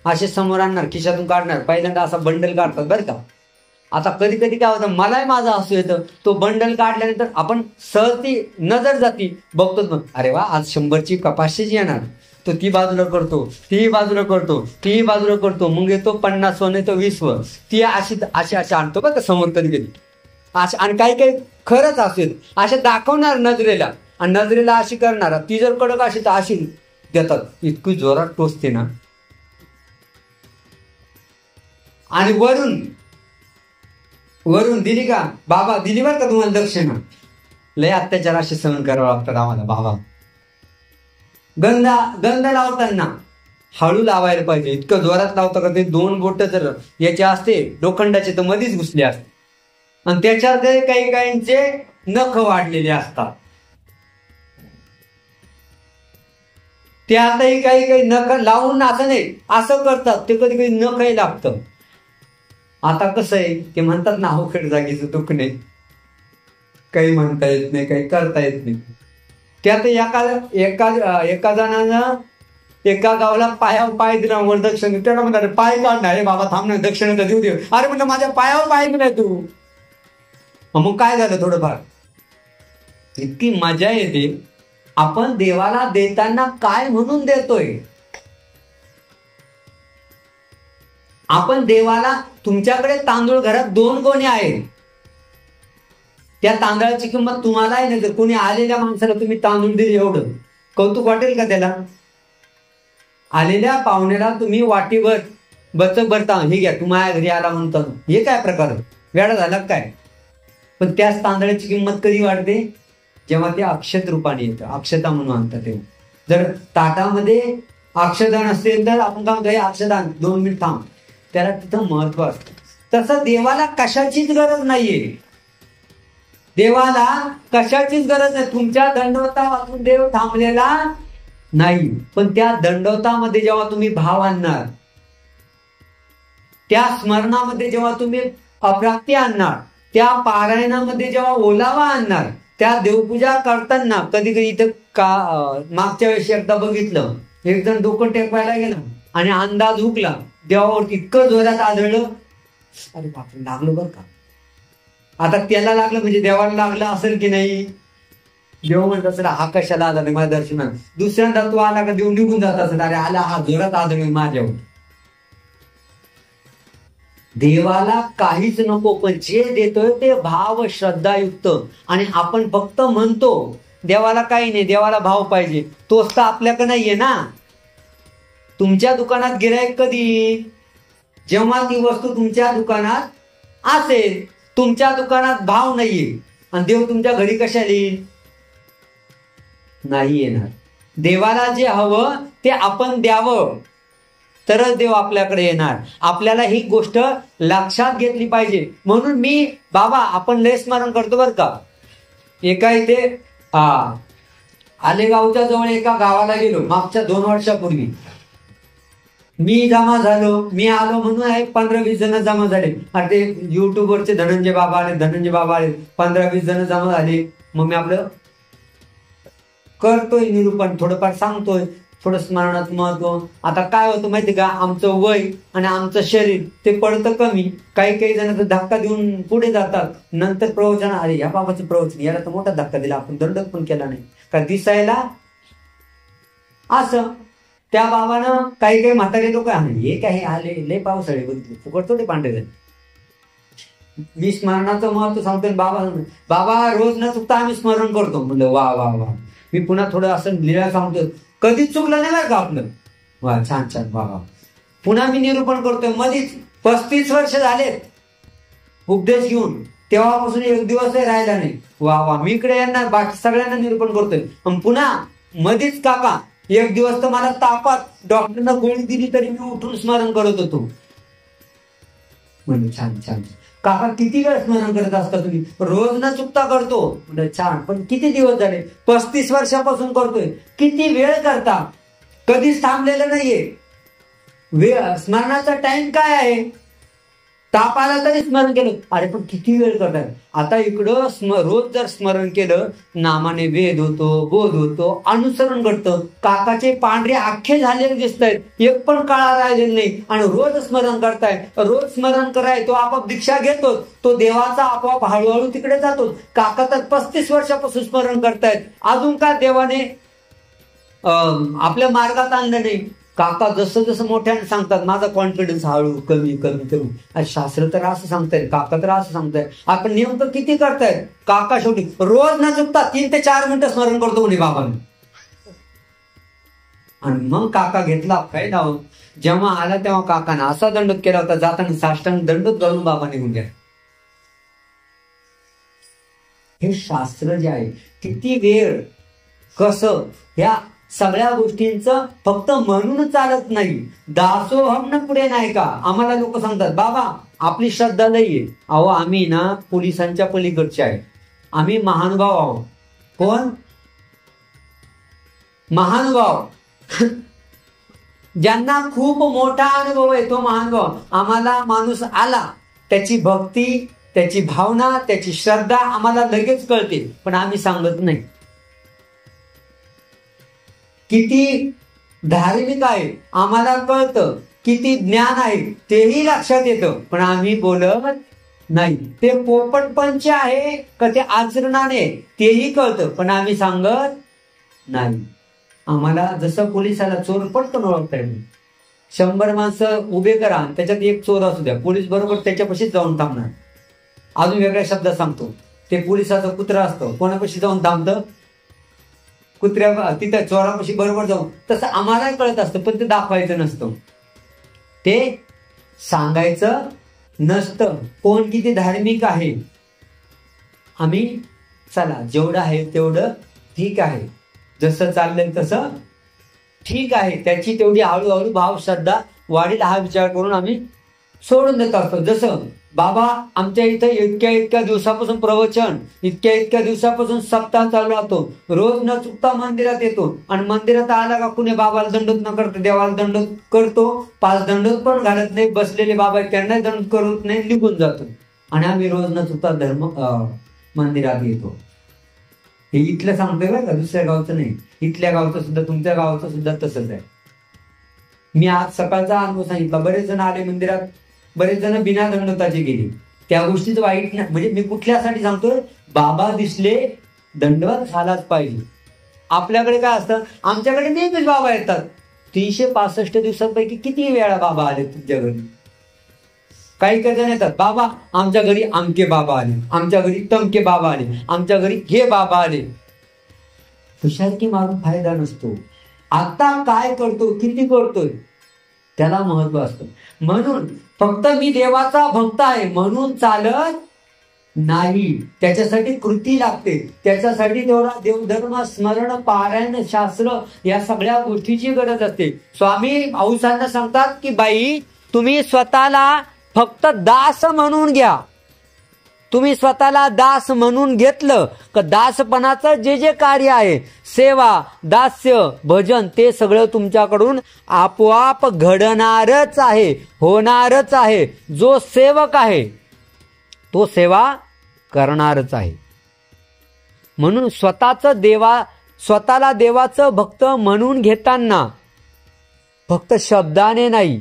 असे समोर आणणार, खिशातून काढणार, पहिल्यांदा असा बंडल काढतात बरं का. आता कधी कधी काय होतं, मलाही माझा हसू येतं, तो बंडल काढल्यानंतर आपण सहज ती नजर जाती, बघतोच मग, अरे वा आज 100ची का 500ची येणार, तो ती बाजूला करतो, ती बाजूला करतो, ती बाजूला करतो, मग येतो 50 वर, नाही तो 20 वर, ती अशी आणतो बघा समोर कधी कधी अशा. आणि काही खरंच असेल अशा दाखवणार नजरेला, आणि नजरेला अशी करणार, ती जर कडक अशी तर अशी देतात, इतकी जोरात टोचते ना. आणि वरून दिली का, बाबा दिली बरं का तुम्हाला दक्षिणा, लय अत्याचार असे सहन करावं लागतात आम्हाला. बाबा गंध लावताना हळू लावायला पाहिजे, इतकं जोरात लावता का ते 2 बोट जर याचे असते लोखंडाचे तर मध्येच घुसले असते. आणि त्याच्यात काहींचे नख वाढलेले असतात, त्यातही काही नख लावून असं नाही असं करतात, ते कधी कधी नखही लागतं. आता कसं आहे, ते म्हणतात ना अवघड जागेचं दुखणे, काही म्हणता येत नाही, काही करता येत नाही. त्यात एका जणानं एका गावाला पायावर पाय दिला वर दक्षिण, त्याला म्हणतात पाय काढणार, बाबा थांब ना दक्षिण देऊ दे. अरे म्हणलं माझ्या पायावर पाय दिलाय तू. मग काय झालं, थोडंफार इतकी मजा येते. आपण देवाला देताना काय म्हणून देतोय. आपण देवाला, तुमच्याकडे तांदूळ घरात 2 गोणे आहेत, त्या तांदळाची किंमत तुम्हाला आहे ना, कोणी आलेल्या माणसाला तुम्ही तांदूळ दिले एवढं कौतुक वाटेल का त्याला. आलेल्या पाहुण्याला तुम्ही वाटीभर भरता, हे घ्या तू माझ्या घरी आला म्हणतो, हे काय प्रकार, वेळा झाला काय. पण त्याच तांदळाची किंमत कधी वाढते, जेव्हा ते अक्षत रूपाने येतं, अक्षता म्हणून आणतात तेव्हा. जर ताटामध्ये अक्षदान असेल तर आपण काय म्हणतो, अक्षदान 2 मिनिट थांब, त्याला तिथं महत्व असतं. तसं देवाला कशाचीच गरज नाहीये, देवाला कशाचीच गरज नाही. तुमच्या दंडवता वाचून देव थांबलेला नाही. पण त्या दंडवतामध्ये जेव्हा तुम्ही भाव आणणार, त्या स्मरणामध्ये जेव्हा तुम्ही अप्राप्ती आणणार, त्या पारायणामध्ये जेव्हा ओलावा आणणार, त्या देवपूजा करताना कधी कधी इथं मागच्या वेळेस एकदा बघितलं, एक जण डोकं टेकवायला गेला आणि अंदाज हुकला, देवावरती इतकं जोरात आढळलं, अरे बापरे लागलो बरं का. आता त्याला लागलं म्हणजे देवाला लागलं असेल की नाही. देव म्हणत असेल हा कशाला आला नाही माझ्या दर्शनात, दुसऱ्यांदा तू आला का देव निघून जात असेल, अरे आला हा जोरात आढळलं माझ्यावर. देवाला काहीच नको, पण जे देतोय ते भाव श्रद्धायुक्त. आणि आपण फक्त म्हणतो देवाला काही नाही, देवाला भाव पाहिजे, तोच तर आपल्याकडे नाहीये ना. तुमच्या दुकानात गिऱ्हाईक कधी, जेव्हा ती वस्तू तुमच्या दुकानात असेल. तुमच्या दुकानात भाव नाहीये आणि देव तुमच्या घरी कशाला येईल, नाही येणार. देवाला जे हवं ते आपण द्यावं तरच देव आपल्याकडे येणार. आपल्याला ही गोष्ट लक्षात घेतली पाहिजे. म्हणून मी बाबा आपण लय स्मरण करतो बरं का. एका इथे आलेगावच्या जवळ एका गावाला गेलो मागच्या 2 वर्षापूर्वी. मी जमा झालो, मी आलो म्हणून 15-20 जण जमा झाले. आणि ते युट्यूबवरचे धनंजय बाबा आले 15-20 जण जमा झाले. मग मी आपलं करतोय निरूपण, थोडंफार सांगतोय, थोडं स्मरणात महत्व. आता काय होतं माहिती का, आमचं वय आणि आमचं शरीर ते पडतं कमी. काही जण तर धक्का देऊन पुढे जातात. नंतर प्रवचन, अरे या बाबाचं प्रवचन, याला तर मोठा धक्का दिला, आपण दंडक पण केला नाही का दिसायला असं. त्या बाबानं काही म्हातारे लोक हे काही आले लय पावसाळे बघितले फुकट थोडे पांढरे. मी स्मरणाचं महत्व सांगतोय. बाबा रोज न चुकता आम्ही स्मरण करतो. म्हणलं वा वा वा. मी पुन्हा थोडं असं लिहिला सांगतो, कधीच चुकलं नाही बरं का आपलं. वा छान छान बाबा. पुन्हा मी निरूपण करतोय. मधीच 35 वर्ष झालेत उपदेश घेऊन, तेव्हापासून एक दिवसही राहिला नाही. वा वा. मी इकडे यांना बाकी सगळ्यांना निरूपण करतोय. पण पुन्हा मधीच काका एक दिवस तर मला तापात डॉक्टरना गोळी दिली तरी मी उठून स्मरण करत होतो. म्हणजे छान छान. काका किती वेळ स्मरण करत असता तुम्ही? रोज न चुकता करतो. म्हणजे छान. पण किती दिवस झाले? 35 वर्षापासून करतोय. किती वेळ करता? कधीच थांबलेलं नाहीये. स्मरणाचा टाइम काय आहे? ताप आला तरी स्मरण केलं. अरे पण किती वेळ करताय? आता इकडं रोज जर स्मरण केलं, नामाने वेद होतो, बोध होतो, अनुसरण घडतं. काकाचे पांढरे आखे झालेले दिसत आहेत, एक पण काळा राहिलेला नाही. आणि रोज स्मरण करताय. रोज स्मरण कराय, तो आपोआप दीक्षा घेतो, तो देवाचा आपोआप हळूहळू तिकडे जातो. काका तर 35 वर्षापासून स्मरण करतायत. अजून का देवाने आपल्या मार्गात आणलं नाही? काका जसं जसं मोठ्याने सांगतात, माझा कॉन्फिडन्स हळू कमी कमी करू. शास्त्र तर असं सांगतायत, काका तर असं सांगताय. आपण नेमकं किती करतायत? काका शेवटी रोज न चुकता 3 ते 4 मिनिटं स्मरण करतो म्हणे बाबांनी. आणि मग काका घेतला काय नाव. जेव्हा आला तेव्हा काकाने असा दंडोत केला होता, जाताना साष्टांग दंडोत घालून बाबा निघून गेला. हे शास्त्र जे आहे, किती वेळ कसं, ह्या सगळ्या गोष्टींचं फक्त म्हणून चालत नाही. दासोहम पुढे नाही का. आम्हाला लोक सांगतात बाबा आपली श्रद्धा नाहीये. अहो आम्ही ना पोलिसांच्या पलीकडचे आहे. आम्ही महानुभाव आहोत. कोण? महानुभाव. ज्यांना खूप मोठा अनुभव आहे तो महानुभाव. आम्हाला माणूस आला, त्याची भक्ती, त्याची भावना, त्याची श्रद्धा आम्हाला लगेच कळते, पण आम्ही सांगत नाही. किती धार्मिक आहे आम्हाला कळतं, किती ज्ञान आहे तेही लक्षात येतं, पण आम्ही बोलत नाही. ते पोपटपंच आहे का ते आचरणाने तेही कळतं, पण आम्ही सांगत नाही. आम्हाला जसं पोलिसाला चोर पटकन ओळखता येईल. 100 माणसं उभे करा, त्याच्यात एक चोर असू द्या, पोलीस बरोबर त्याच्यापाशीच जाऊन थांबणार. अजून वेगळ्या शब्दात सांगतो, ते पोलिसाचं कुत्रा असतं, कोणापाशी जाऊन थांबतं? कुत्र्या तिथं चोरापाशी बरोबर जाऊन. तसं आम्हाला कळत असतं, पण ते दाखवायचं नसतं, ते सांगायचं नसतं. कोण किती धार्मिक आहे. आम्ही चला जेवढं आहे तेवढं ठीक आहे, जसं चाललंय तसं ठीक आहे, त्याची तेवढी हळूहळू भाव श्रद्धा वाढील हा विचार करून आम्ही सोडून देत असतो. जसं बाबा आमच्या इथं इतक्या दिवसापासून प्रवचन, इतक्या दिवसापासून सप्ताह चालू राहतो. रोज न चुकता मंदिरात येतो, आणि मंदिरात आला का कुणी बाबाला दंडोत न करतो, देवाला दंडोत करतो. 5 दंडोत पण घालत नाही. बसलेले बाबा त्यांना दंड करत नाही, निघून जातो. आणि आम्ही रोज न चुकता मंदिरात येतो. हे इथलं सांगतोय बरं का, दुसऱ्या गावचं नाही. इथल्या गावचं सुद्धा, तुमच्या गावचं सुद्धा तसंच आहे. मी आज सकाळचा अनुभव सांगितला. बरेच जण आले मंदिरात, बरेच जण बिना दंडोताचे गेले. त्या गोष्टीच वाईट नाही. म्हणजे मी कुठल्यासाठी सांगतोय, बाबा दिसले दंडवत झालाच पाहिजे. आपल्याकडे काय असतं, आमच्याकडे नेहमीच बाबा येतात. 365 दिवसांपैकी किती वेळा बाबा आले तुमच्या घरी? काही जण येतात, बाबा आमच्या घरी आमके बाबा आले, आमच्या घरी तमके बाबा आले, आमच्या घरी हे बाबा आले. हुशारकी मारून फायदा नसतो. आता काय करतो, किती करतोय त्याला महत्व असतं. म्हणून फक्त मी देवाचा भक्त आहे म्हणून चालत नाही, त्याच्यासाठी कृती लागते. त्याच्यासाठी तेवढा देवधर्म, स्मरण, पारायण, शास्त्र या सगळ्या गोष्टीची गरज असते. स्वामी औसांना सांगतात की बाई, तुम्ही स्वतःला फक्त दास म्हणून घ्या. तुम्ही स्वतःला दास म्हणून घेतलं का दासपणाचं जे जे कार्य आहे, सेवा, दास्य, भजन, ते सगळं तुमच्याकडून आपोआप घडणारच आहे, होणारच आहे. जो सेवक आहे तो सेवा करणारच आहे. म्हणून स्वतःला देवाचं भक्त म्हणून घेताना फक्त शब्दाने नाही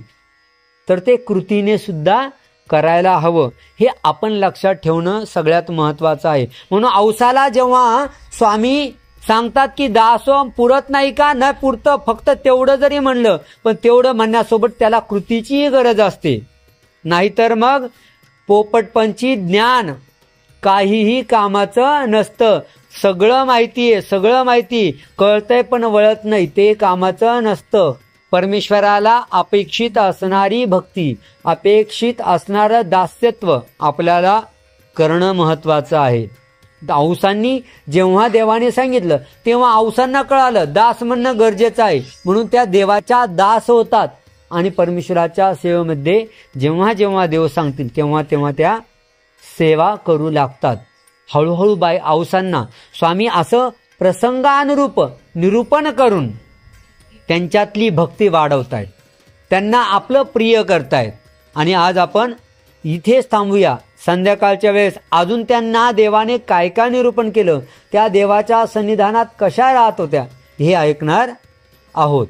तर ते कृतीने सुद्धा करायला हवं. हे आपण लक्षात ठेवणं सगळ्यात महत्वाचं आहे. म्हणून औसाला जेव्हा स्वामी सांगतात की दासोह पुरत नाही का, न पुरतं, फक्त तेवढं जरी म्हणलं, पण तेवढं म्हणण्यासोबत त्याला कृतीचीही गरज असते. नाहीतर मग पोपटपंची ज्ञान काहीही कामाचं नसतं. सगळं माहिती आहे, सगळं माहिती कळतंय पण वळत नाही, ते कामाचं नसतं. परमेश्वराला अपेक्षित असणारी भक्ती, अपेक्षित असणारं दास्यत्व आपल्याला करणं महत्वाचं आहे. औसांनी जेव्हा देवाने सांगितलं तेव्हा औसांना कळालं दास म्हणणं गरजेचं आहे. म्हणून त्या देवाच्या दास होतात आणि परमेश्वराच्या सेवेमध्ये जेव्हा जेव्हा देव सांगतील तेव्हा तेव्हा त्या सेवा करू लागतात. हळूहळू औसांना स्वामी असं प्रसंगानुरूप निरूपण करून त्यांच्यातली भक्ती वाढवतायत, त्यांना आपलं प्रिय करतायत. आणि आज आपण इथेच थांबूया. संध्याकाळच्या वेळेस अजून त्यांना देवाने काय काय निरूपण केलं, त्या देवाच्या सन्निधानात कशा राहत होत्या, हे ऐकणार आहोत.